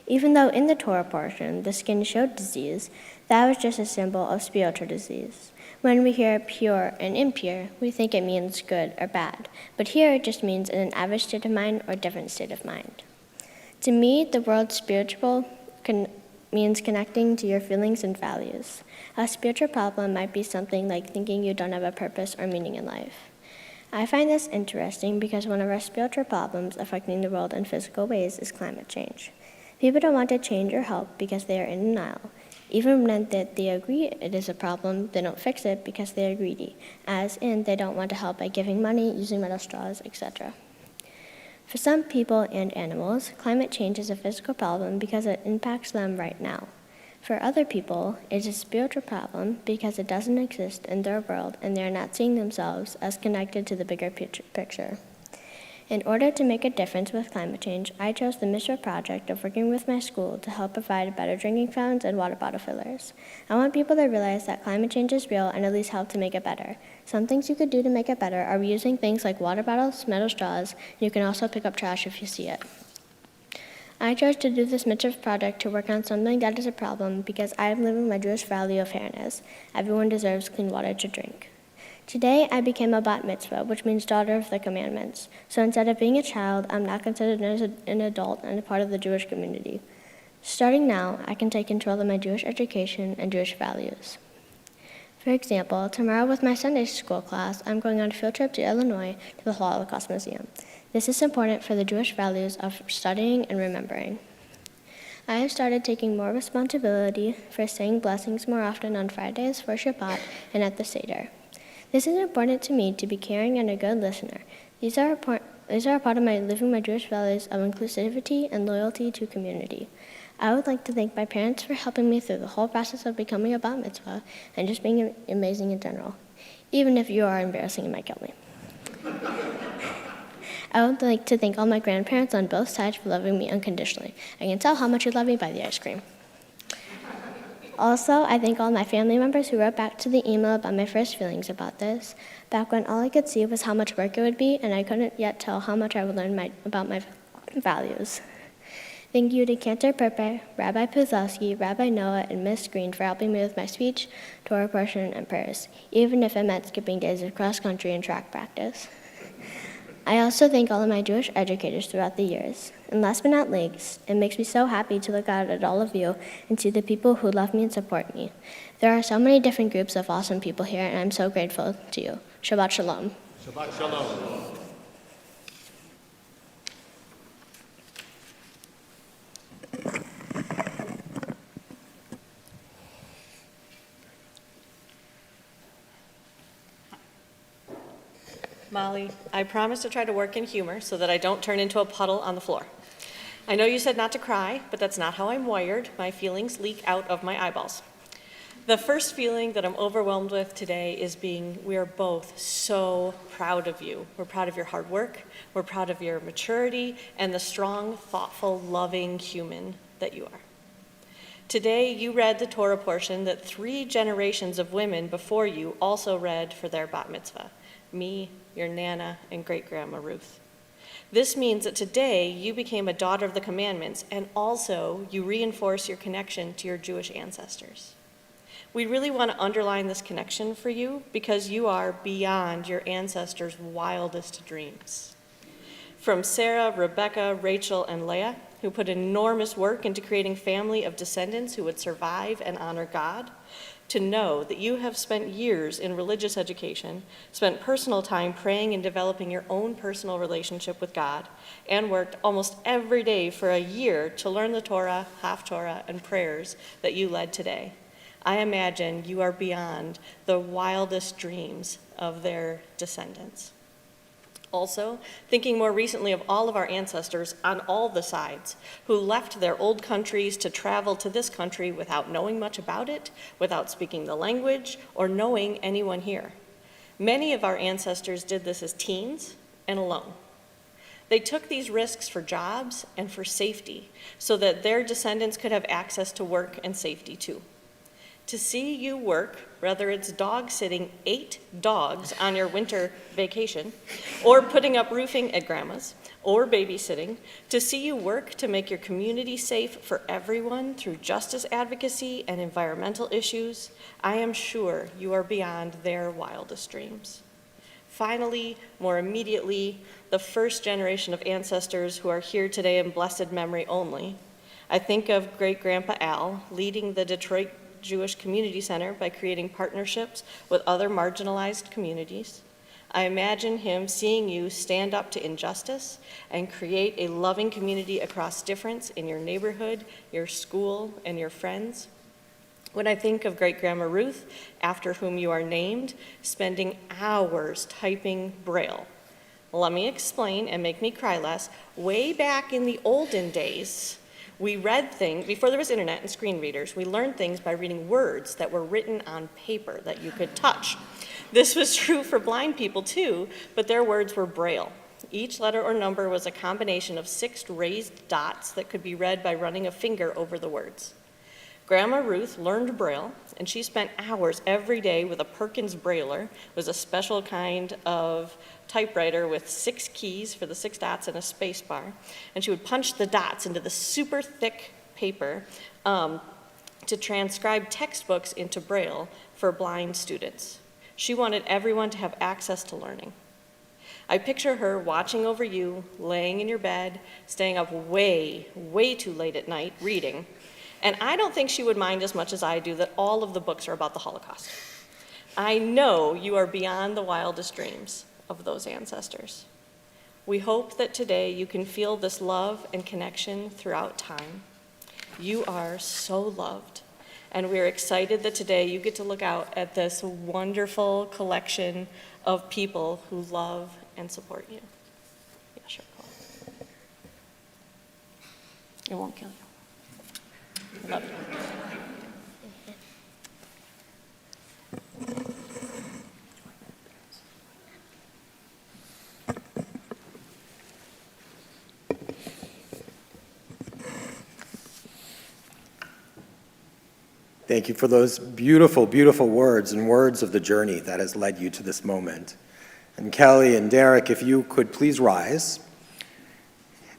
Even though in the Torah portion the skin showed disease, that was just a symbol of spiritual disease. When we hear pure and impure, we think it means good or bad, but here it just means in an average state of mind or different state of mind. To me, the word spiritual means connecting to your feelings and values. A spiritual problem might be something like thinking you don't have a purpose or meaning in life. I find this interesting because one of our spiritual problems affecting the world in physical ways is climate change. People don't want to change or help because they are in denial. Even when they agree it is a problem, they don't fix it because they are greedy, as in they don't want to help by giving money, using metal straws, etc. For some people and animals, climate change is a physical problem because it impacts them right now. For other people, it is a spiritual problem because it doesn't exist in their world and they are not seeing themselves as connected to the bigger picture. In order to make a difference with climate change, I chose the Mishra project of working with my school to help provide better drinking fountains and water bottle fillers. I want people to realize that climate change is real and at least help to make it better. Some things you could do to make it better are reusing things like water bottles, metal straws, and you can also pick up trash if you see it. I chose to do this Mitzvah project to work on something that is a problem because I am living my Jewish value of fairness. Everyone deserves clean water to drink. Today, I became a Bat Mitzvah, which means daughter of the commandments. So instead of being a child, I'm now considered an adult and a part of the Jewish community. Starting now, I can take control of my Jewish education and Jewish values. For example, tomorrow with my Sunday school class, I'm going on a field trip to Illinois to the Holocaust Museum. This is important for the Jewish values of studying and remembering. I have started taking more responsibility for saying blessings more often on Fridays for Shabbat and at the Seder. This is important to me to be caring and a good listener. These are These are a part of my living my Jewish values of inclusivity and loyalty to community. I would like to thank my parents for helping me through the whole process of becoming a bat mitzvah and just being amazing in general. Even if you are embarrassing, you might kill me. I would like to thank all my grandparents on both sides for loving me unconditionally. I can tell how much you love me by the ice cream. Also, I thank all my family members who wrote back to the email about my first feelings about this, back when all I could see was how much work it would be, and I couldn't yet tell how much I would learn about my values. Thank you to Cantor Perpe, Rabbi Puzlowski, Rabbi Noah, and Miss Green for helping me with my speech, Torah portion, and prayers, even if it meant skipping days of cross-country and track practice. I also thank all of my Jewish educators throughout the years. And last but not least, it makes me so happy to look out at all of you and see the people who love me and support me. There are so many different groups of awesome people here, and I'm so grateful to you. Shabbat Shalom. Shabbat Shalom. Molly, I promise to try to work in humor so that I don't turn into a puddle on the floor. I know you said not to cry, but that's not how I'm wired. My feelings leak out of my eyeballs. The first feeling that I'm overwhelmed with today is we are both so proud of you. We're proud of your hard work, we're proud of your maturity, and the strong, thoughtful, loving human that you are. Today, you read the Torah portion that 3 generations of women before you also read for their bat mitzvah. Me, your Nana, and great-grandma Ruth. This means that today you became a daughter of the commandments, and also you reinforce your connection to your Jewish ancestors. We really want to underline this connection for you because you are beyond your ancestors' wildest dreams. From Sarah, Rebecca, Rachel, and Leah, who put enormous work into creating family of descendants who would survive and honor God, to know that you have spent years in religious education, spent personal time praying and developing your own personal relationship with God, and worked almost every day for a year to learn the Torah, Haftorah, and prayers that you led today. I imagine you are beyond the wildest dreams of their descendants. Also, thinking more recently of all of our ancestors on all the sides who left their old countries to travel to this country without knowing much about it, without speaking the language, or knowing anyone here. Many of our ancestors did this as teens and alone. They took these risks for jobs and for safety so that their descendants could have access to work and safety too. To see you work, whether it's dog sitting 8 dogs on your winter vacation, or putting up roofing at grandma's, or babysitting, to see you work to make your community safe for everyone through justice advocacy and environmental issues, I am sure you are beyond their wildest dreams. Finally, more immediately, the first generation of ancestors who are here today in blessed memory only. I think of great-grandpa Al leading the Detroit Jewish Community Center by creating partnerships with other marginalized communities. I imagine him seeing you stand up to injustice and create a loving community across difference in your neighborhood, your school, and your friends. When I think of great-grandma Ruth, after whom you are named, spending hours typing Braille. Let me explain and make me cry less. Way back in the olden days, we read things, before there was internet and screen readers, we learned things by reading words that were written on paper that you could touch. This was true for blind people too, but their words were Braille. Each letter or number was a combination of 6 raised dots that could be read by running a finger over the words. Grandma Ruth learned Braille, and she spent hours every day with a Perkins Brailler. It was a special kind of typewriter with 6 keys for the 6 dots and a space bar. And she would punch the dots into the super thick paper to transcribe textbooks into Braille for blind students. She wanted everyone to have access to learning. I picture her watching over you, laying in your bed, staying up way, way too late at night, reading. And I don't think she would mind as much as I do that all of the books are about the Holocaust. I know you are beyond the wildest dreams of those ancestors. We hope that today you can feel this love and connection throughout time. You are so loved, and we're excited that today you get to look out at this wonderful collection of people who love and support you. It won't kill you. I love you. Thank you for those beautiful, beautiful words and words of the journey that has led you to this moment. And Kelly and Derek, if you could please rise.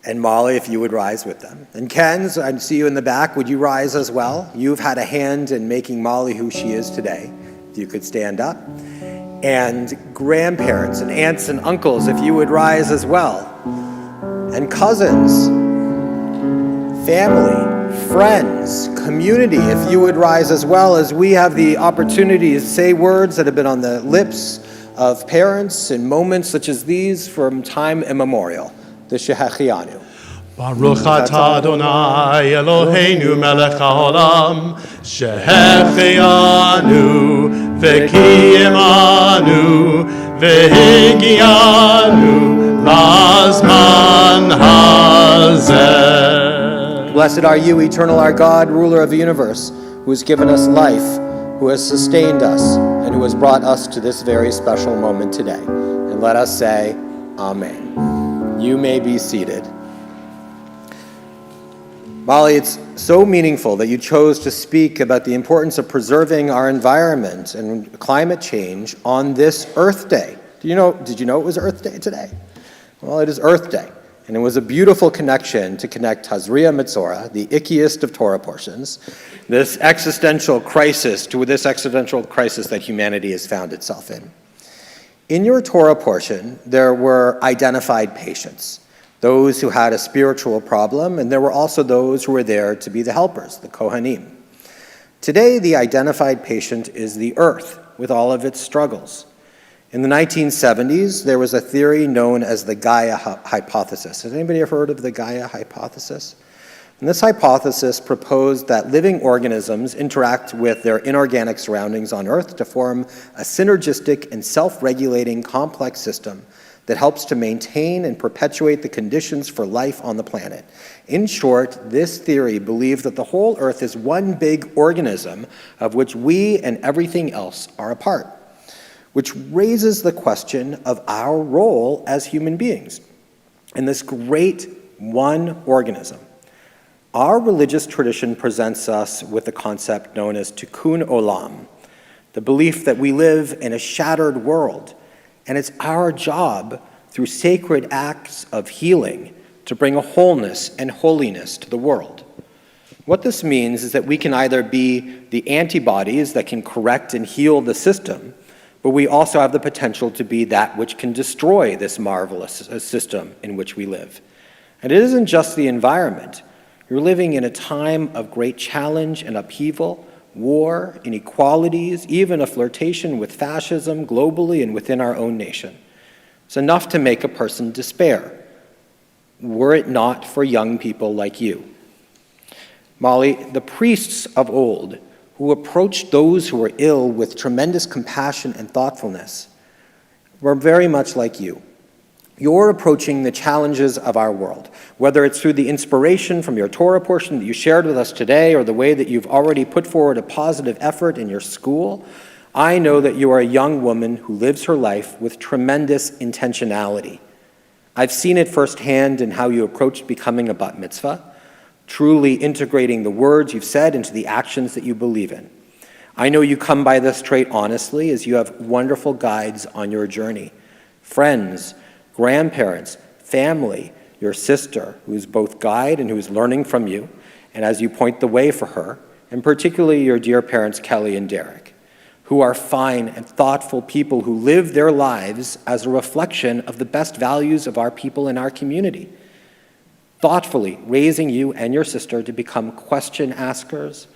And Molly, if you would rise with them. And Ken, I see you in the back. Would you rise as well? You've had a hand in making Molly who she is today. If you could stand up. And grandparents and aunts and uncles, if you would rise as well. And cousins, family, friends, community, if you would rise as well, as we have the opportunity to say words that have been on the lips of parents in moments such as these from time immemorial. The Shehechianu. Baruch atah Adonai Eloheinu melech haolam shehechianu v'kiyimanu v'higianu lazman hazeh. Blessed are you, eternal our God, ruler of the universe, who has given us life, who has sustained us, and who has brought us to this very special moment today. And let us say, Amen. You may be seated. Molly, it's so meaningful that you chose to speak about the importance of preserving our environment and climate change on this Earth Day. Did you know it was Earth Day today? Well, it is Earth Day. And it was a beautiful connection to connect Tazria Mitzorah, the ickiest of Torah portions, this existential crisis that humanity has found itself in. In your Torah portion, there were identified patients, those who had a spiritual problem, and there were also those who were there to be the helpers, the Kohanim. Today, the identified patient is the earth, with all of its struggles. In the 1970s, there was a theory known as the Gaia hypothesis. Has anybody ever heard of the Gaia hypothesis? And this hypothesis proposed that living organisms interact with their inorganic surroundings on Earth to form a synergistic and self-regulating complex system that helps to maintain and perpetuate the conditions for life on the planet. In short, this theory believed that the whole Earth is one big organism of which we and everything else are a part, which raises the question of our role as human beings in this great one organism. Our religious tradition presents us with a concept known as tikkun olam, the belief that we live in a shattered world, and it's our job through sacred acts of healing to bring a wholeness and holiness to the world. What this means is that we can either be the antibodies that can correct and heal the system, but we also have the potential to be that which can destroy this marvelous system in which we live. And it isn't just the environment. You're living in a time of great challenge and upheaval, war, inequalities, even a flirtation with fascism globally and within our own nation. It's enough to make a person despair, were it not for young people like you. Molly, the priests of old who approached those who were ill with tremendous compassion and thoughtfulness were very much like you. You're approaching the challenges of our world, whether it's through the inspiration from your Torah portion that you shared with us today or the way that you've already put forward a positive effort in your school. I know that you are a young woman who lives her life with tremendous intentionality. I've seen it firsthand in how you approached becoming a bat mitzvah, truly integrating the words you've said into the actions that you believe in. I know you come by this trait honestly, as you have wonderful guides on your journey. Friends, grandparents, family, your sister, who's both guide and who's learning from you, and as you point the way for her, and particularly your dear parents, Kelly and Derek, who are fine and thoughtful people who live their lives as a reflection of the best values of our people in our community, thoughtfully raising you and your sister to become question askers,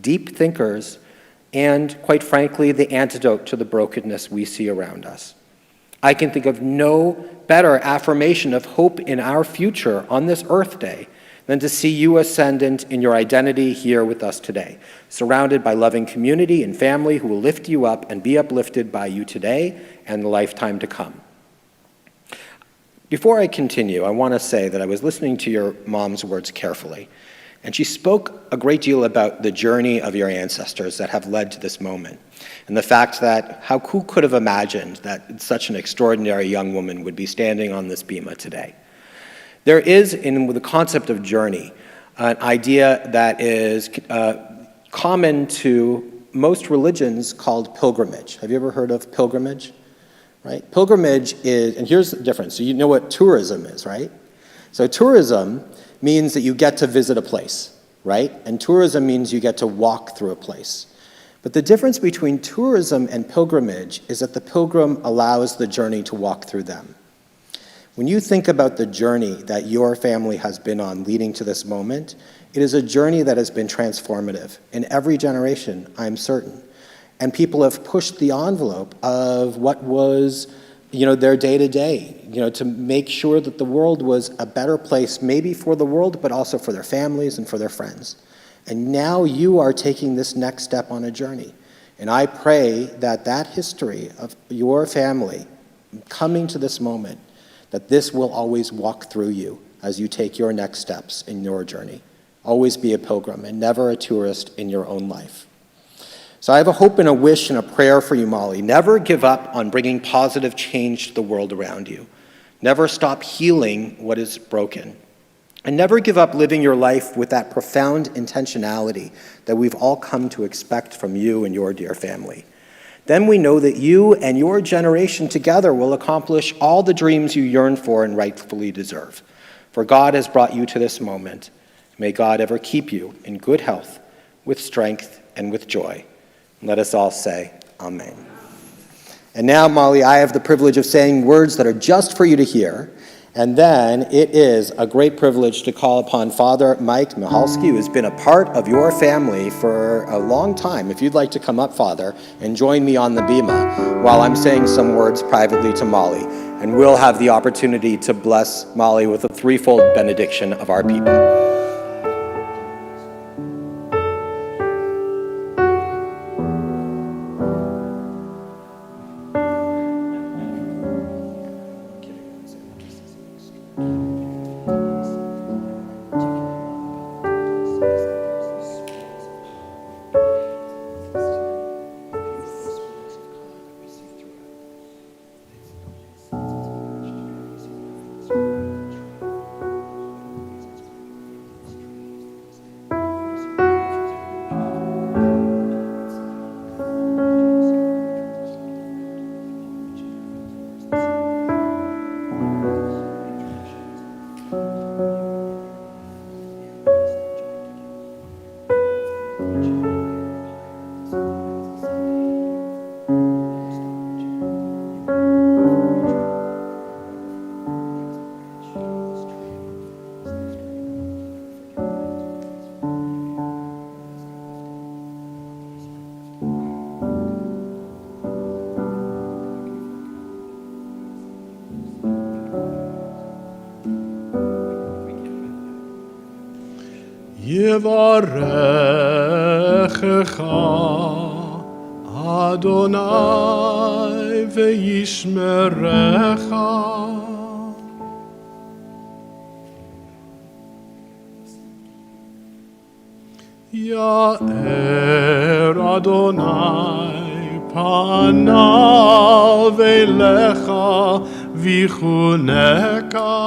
deep thinkers, and, quite frankly, the antidote to the brokenness we see around us. I can think of no better affirmation of hope in our future on this Earth Day than to see you ascendant in your identity here with us today, surrounded by loving community and family who will lift you up and be uplifted by you today and the lifetime to come. Before I continue, I want to say that I was listening to your mom's words carefully, and she spoke a great deal about the journey of your ancestors that have led to this moment, and the fact that who could have imagined that such an extraordinary young woman would be standing on this bima today. There is, in the concept of journey, an idea that is common to most religions called pilgrimage. Have you ever heard of pilgrimage? Right? Pilgrimage is, and here's the difference. So you know what tourism is, right? So tourism means that you get to visit a place, right? And tourism means you get to walk through a place. But the difference between tourism and pilgrimage is that the pilgrim allows the journey to walk through them. When you think about the journey that your family has been on leading to this moment, it is a journey that has been transformative in every generation, I'm certain. And people have pushed the envelope of what was, their day-to-day, to make sure that the world was a better place, maybe for the world, but also for their families and for their friends. And now you are taking this next step on a journey. And I pray that that history of your family coming to this moment, that this will always walk through you as you take your next steps in your journey. Always be a pilgrim and never a tourist in your own life. So I have a hope and a wish and a prayer for you, Molly. Never give up on bringing positive change to the world around you. Never stop healing what is broken. And never give up living your life with that profound intentionality that we've all come to expect from you and your dear family. Then we know that you and your generation together will accomplish all the dreams you yearn for and rightfully deserve. For God has brought you to this moment. May God ever keep you in good health, with strength, and with joy. Let us all say, Amen. And now, Molly, I have the privilege of saying words that are just for you to hear. And then it is a great privilege to call upon Father Mike Mihalski, who has been a part of your family for a long time. If you'd like to come up, Father, and join me on the bima while I'm saying some words privately to Molly. And we'll have the opportunity to bless Molly with a threefold benediction of our people. יברכך אדוני וישמרך יאר אדוני פניו אליך ויחונקה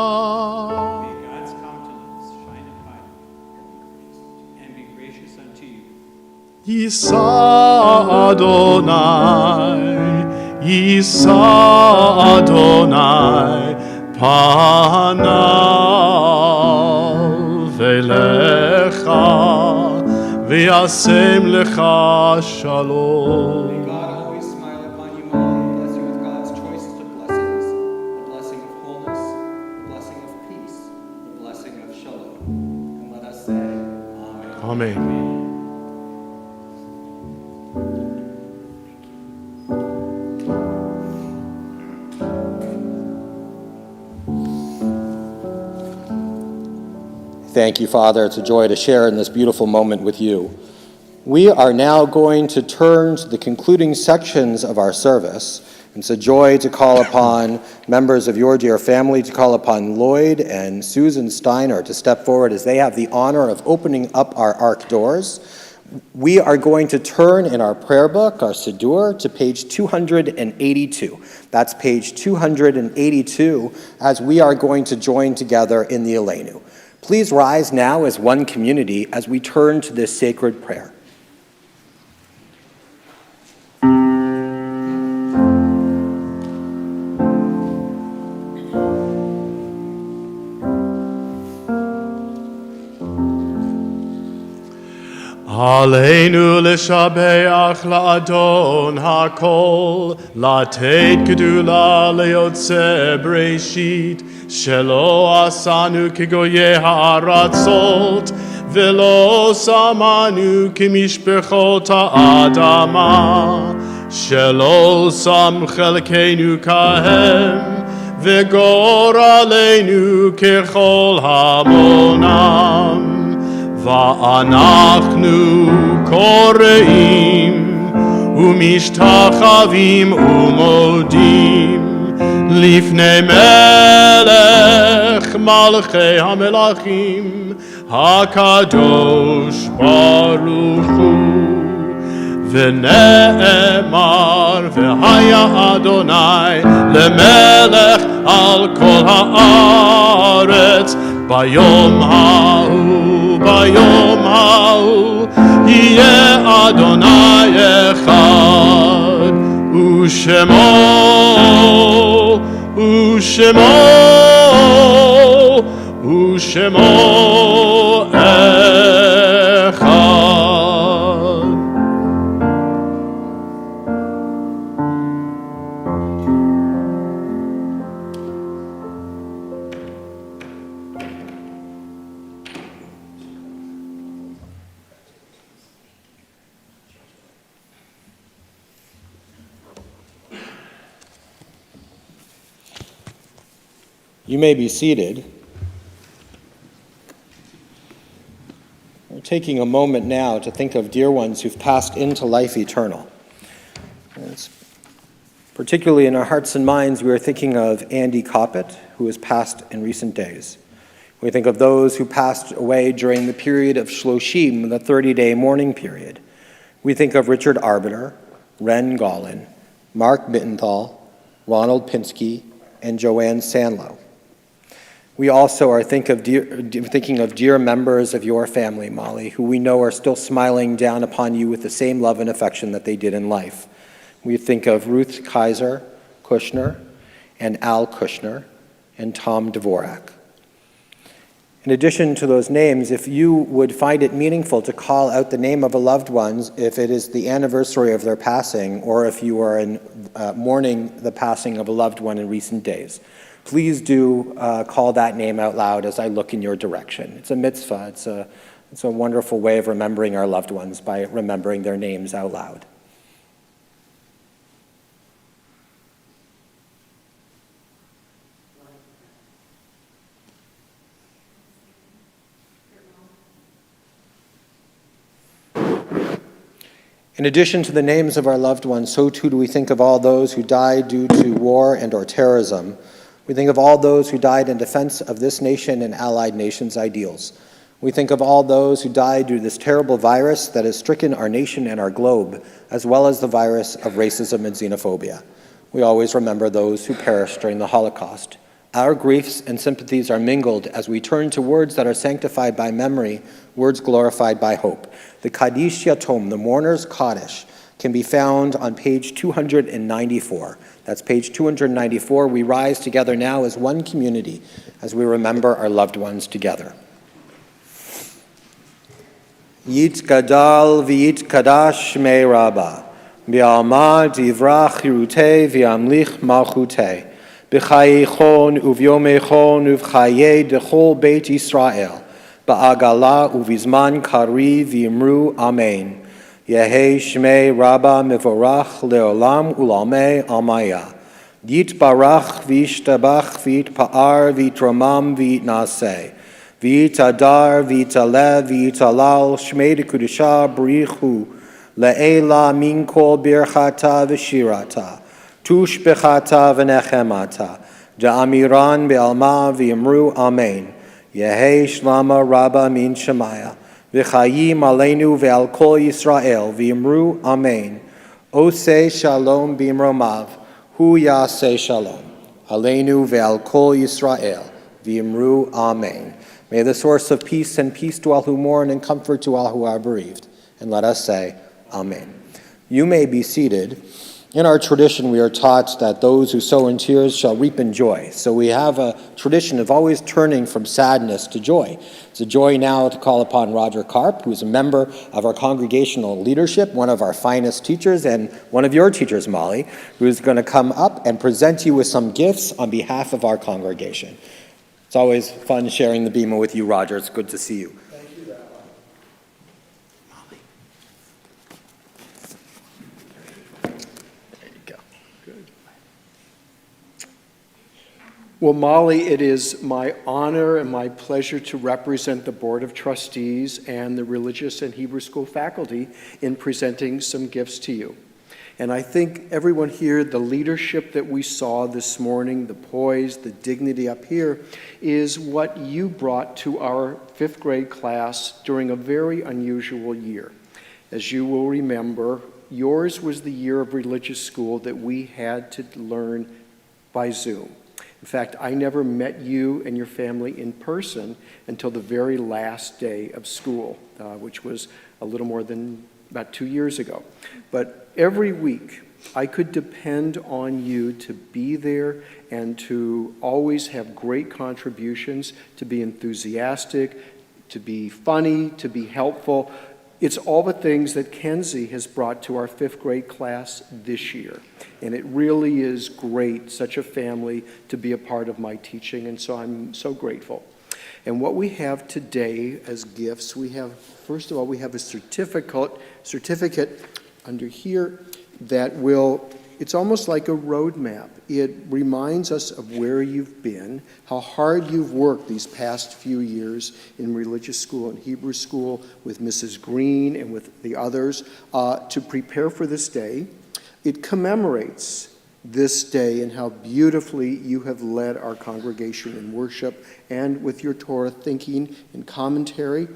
Yisa Adonai, panav elecha, v'yasem lecha shalom. May God always smile upon you, Molly, and bless you with God's choicest of blessings, the blessing of wholeness, the blessing of peace, the blessing of shalom. And let us say, Amen. Amen. Thank you, Father. It's a joy to share in this beautiful moment with you. We are now going to turn to the concluding sections of our service, It's a joy to call upon members of your dear family, to call upon Lloyd and Susan Steiner to step forward as they have the honor of opening up our ark doors. We are going to turn in our prayer book, our Siddur, to page 282. That's page 282 as we are going to join together in the Aleinu. Please rise now as one community as we turn to this sacred prayer. Aleinu l'shabeach la'adon hakol, latet gedula le'yotze breshit, shelo asanu kegoye ha'aratzot, velo samanu kemishpechot ha'adama, shelo sam chelkenu kahem, vegor aleinu kechol hamonam. ואנחנו קוראים ומשתחווים ומודים לפני מלך מלכי המלכים הקדוש ברוך הוא ונאמר והיה אדוני למלך על כל הארץ ביום ההוא יהיה אדוני אחד ושמו אחד. You may be seated. We're taking a moment now to think of dear ones who've passed into life eternal. Particularly in our hearts and minds, we are thinking of Andy Coppett, who has passed in recent days. We think of those who passed away during the period of Shloshim, the 30-day mourning period. We think of Richard Arbiter, Ren Gollin, Mark Mittenthal, Ronald Pinsky, and Joanne Sanlow. We also are thinking of dear members of your family, Molly, who we know are still smiling down upon you with the same love and affection that they did in life. We think of Ruth Kaiser Kushner and Al Kushner and Tom Dvorak. In addition to those names, if you would find it meaningful to call out the name of a loved one, if it is the anniversary of their passing, or if you are mourning the passing of a loved one in recent days, please do call that name out loud as I look in your direction. It's a mitzvah. It's a wonderful way of remembering our loved ones by remembering their names out loud. In addition to the names of our loved ones, so too do we think of all those who died due to war and or terrorism. We think of all those who died in defense of this nation and allied nations' ideals. We think of all those who died due to this terrible virus that has stricken our nation and our globe, as well as the virus of racism and xenophobia. We always remember those who perished during the Holocaust. Our griefs and sympathies are mingled as we turn to words that are sanctified by memory, words glorified by hope. The Kaddish Yatom, the mourner's Kaddish, can be found on page 294. That's page 294. We rise together now as one community as we remember our loved ones together. Yit gadal v'yit kadash shmei rabba, v'almad yivrach hirutei v'yamlich malchutei, b'chayichon uvyomechon uv'chayei dechol beit Yisrael, ba'agala uvizman kari v'yimru amen. Yehei Shmei Rabba Mevorach Leolam Ulamei Almaya. Yit Barach V'Yishtabach V'Yitpa'ar V'Yitramam V'Yitnaseh. V'Yitadar V'Yitaleh V'Yitalal Shmei Dekudusha B'Richu Le'ela Min Kol Birchata V'Shirata. Tushbechata v'nechemata, da'amiran be'alma v'yimru amen, Yehi shlama rabba min shemaya, v'chayim aleinu ve'al kol Yisrael, v'yimru amen, Oseh shalom b'imromav, hu yaseh shalom, aleinu ve'al kol Yisrael, v'yimru amen. May the source of peace send peace to all who mourn and comfort to all who are bereaved. And let us say, Amen. You may be seated. In our tradition, we are taught that those who sow in tears shall reap in joy. So we have a tradition of always turning from sadness to joy. It's a joy now to call upon Roger Karp, who is a member of our congregational leadership, one of our finest teachers, and one of your teachers, Molly, who is going to come up and present you with some gifts on behalf of our congregation. It's always fun sharing the bima with you, Roger. It's good to see you. Thank you, Rabbi. There you go. Good. Well, Molly, it is my honor and my pleasure to represent the Board of Trustees and the Religious and Hebrew School faculty in presenting some gifts to you. And I think everyone here, the leadership that we saw this morning, the poise, the dignity up here, is what you brought to our 5th grade class during a very unusual year. As you will remember, yours was the year of religious school that we had to learn by Zoom. In fact, I never met you and your family in person until the very last day of school, which was a little more than about 2 years ago. But every week, I could depend on you to be there and to always have great contributions, to be enthusiastic, to be funny, to be helpful. It's all the things that Kenzie has brought to our 5th grade class this year. And it really is great, such a family, to be a part of my teaching, and so I'm so grateful. And what we have today as gifts, we have, first of all, we have a certificate under here that will, it's almost like a roadmap. It reminds us of where you've been, how hard you've worked these past few years in religious school and Hebrew school with Mrs. Green and with the others to prepare for this day. It commemorates this day and how beautifully you have led our congregation in worship and with your Torah thinking and commentary.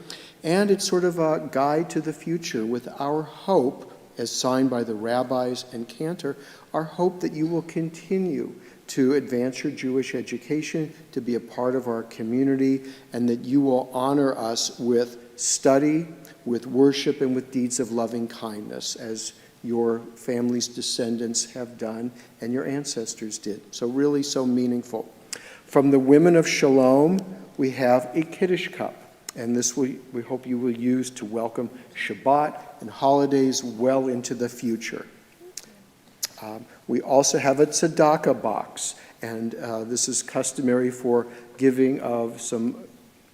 And it's sort of a guide to the future with our hope, as signed by the rabbis and cantor, our hope that you will continue to advance your Jewish education, to be a part of our community, and that you will honor us with study, with worship, and with deeds of loving kindness, as your family's descendants have done and your ancestors did. So really so meaningful. From the women of Shalom, we have a Kiddush cup. And this we hope you will use to welcome Shabbat and holidays well into the future. We also have a tzedakah box. And this is customary for giving of some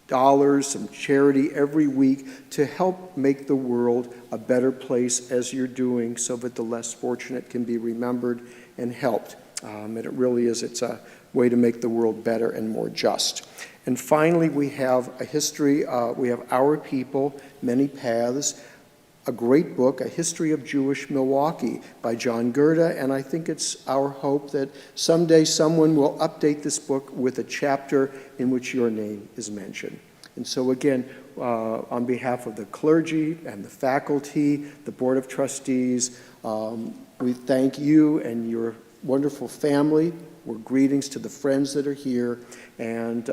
dollars, some charity every week to help make the world a better place as you're doing, so that the less fortunate can be remembered and helped. And it really is, it's a way to make the world better and more just. And finally, we have a history, we have Our People, Many Paths, a great book, A History of Jewish Milwaukee by John Gerda, and I think it's our hope that someday someone will update this book with a chapter in which your name is mentioned. And so again, on behalf of the clergy and the faculty, the Board of Trustees, we thank you and your wonderful family. We're greetings to the friends that are here, and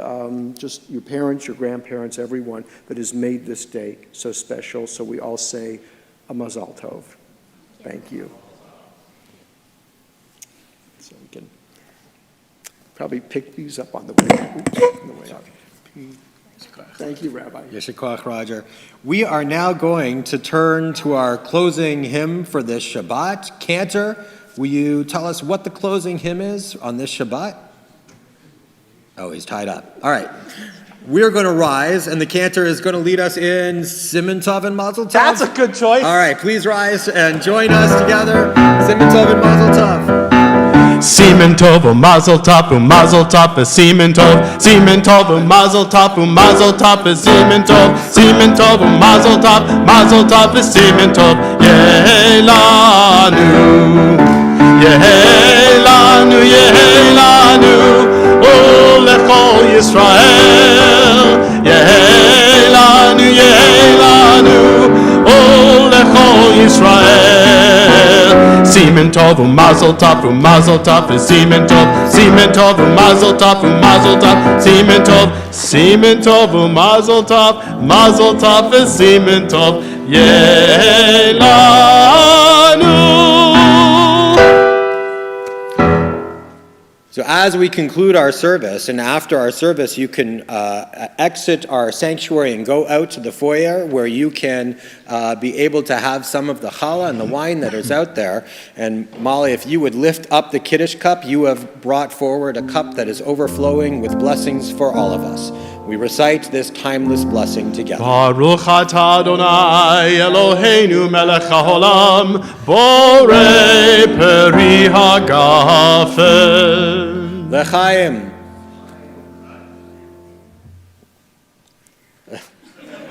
just your parents, your grandparents, everyone that has made this day so special. So we all say a Mazal Tov. Thank you. So we can probably pick these up on the way up. Thank you, Rabbi. Yesher koach, Roger. We are now going to turn to our closing hymn for this Shabbat. Cantor, will you tell us what the closing hymn is on this Shabbat? Oh, he's tied up. All right. We're going to rise, and the cantor is going to lead us in Siman Tov and Mazel Tov. That's a good choice. All right, please rise and join us together. Siman Tov and Mazel Tov. Siman Tov, Mazel Tov, Mazel Tov, Siman Tov, Siman Tov, Mazel Tov, Mazel Tov, Siman Tov, Siman Tov, Mazel Tov, Mazel Tov, Siman Tov, Yehelanu, Yehelanu. יהי לנו ולכל ישראל. יהי לנו ולכל ישראל. Semen tov u'mazel tov u'mazel tov v'semen tov. Semen tov u'mazel tov u'mazel tov. Semen tov u'mazel tov. Mazel tov v'semen tov. Yehi lanu. So as we conclude our service, and after our service, you can exit our sanctuary and go out to the foyer where you can be able to have some of the challah and the wine that is out there. And Molly, if you would lift up the Kiddush cup, you have brought forward a cup that is overflowing with blessings for all of us. We recite this timeless blessing together. Baruch atah Adonai Eloheinu melech haolam borei peri hagafen. L'chaim.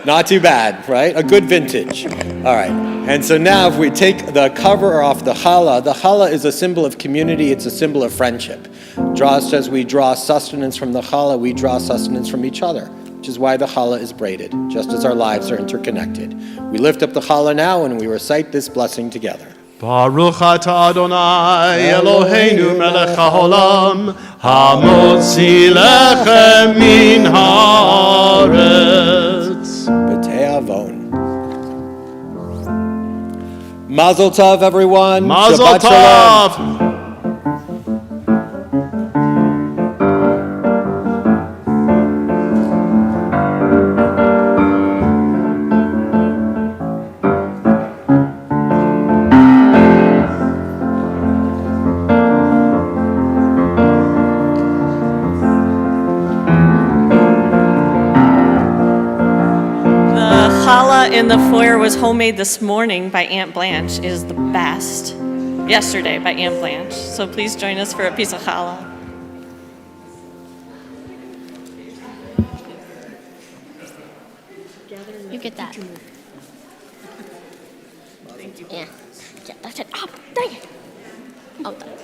Not too bad, right? A good vintage. All right. And so now if we take the cover off the challah is a symbol of community. It's a symbol of friendship. Just as we draw sustenance from the challah, we draw sustenance from each other, which is why the challah is braided, just as our lives are interconnected. We lift up the challah now and we recite this blessing together. Baruch atah Adonai Eloheinu melech haolam hamotzi lechem min haaretz. B'te'avon. Mazel tov, everyone. Mazel Shabbat shalom. tov. In the foyer was homemade this morning by Aunt Blanche. It is the best. Yesterday by Aunt Blanche. So please join us for a piece of challah. You get that. Yeah. Yeah, that's it. Oh, dang it. Oh, dang it.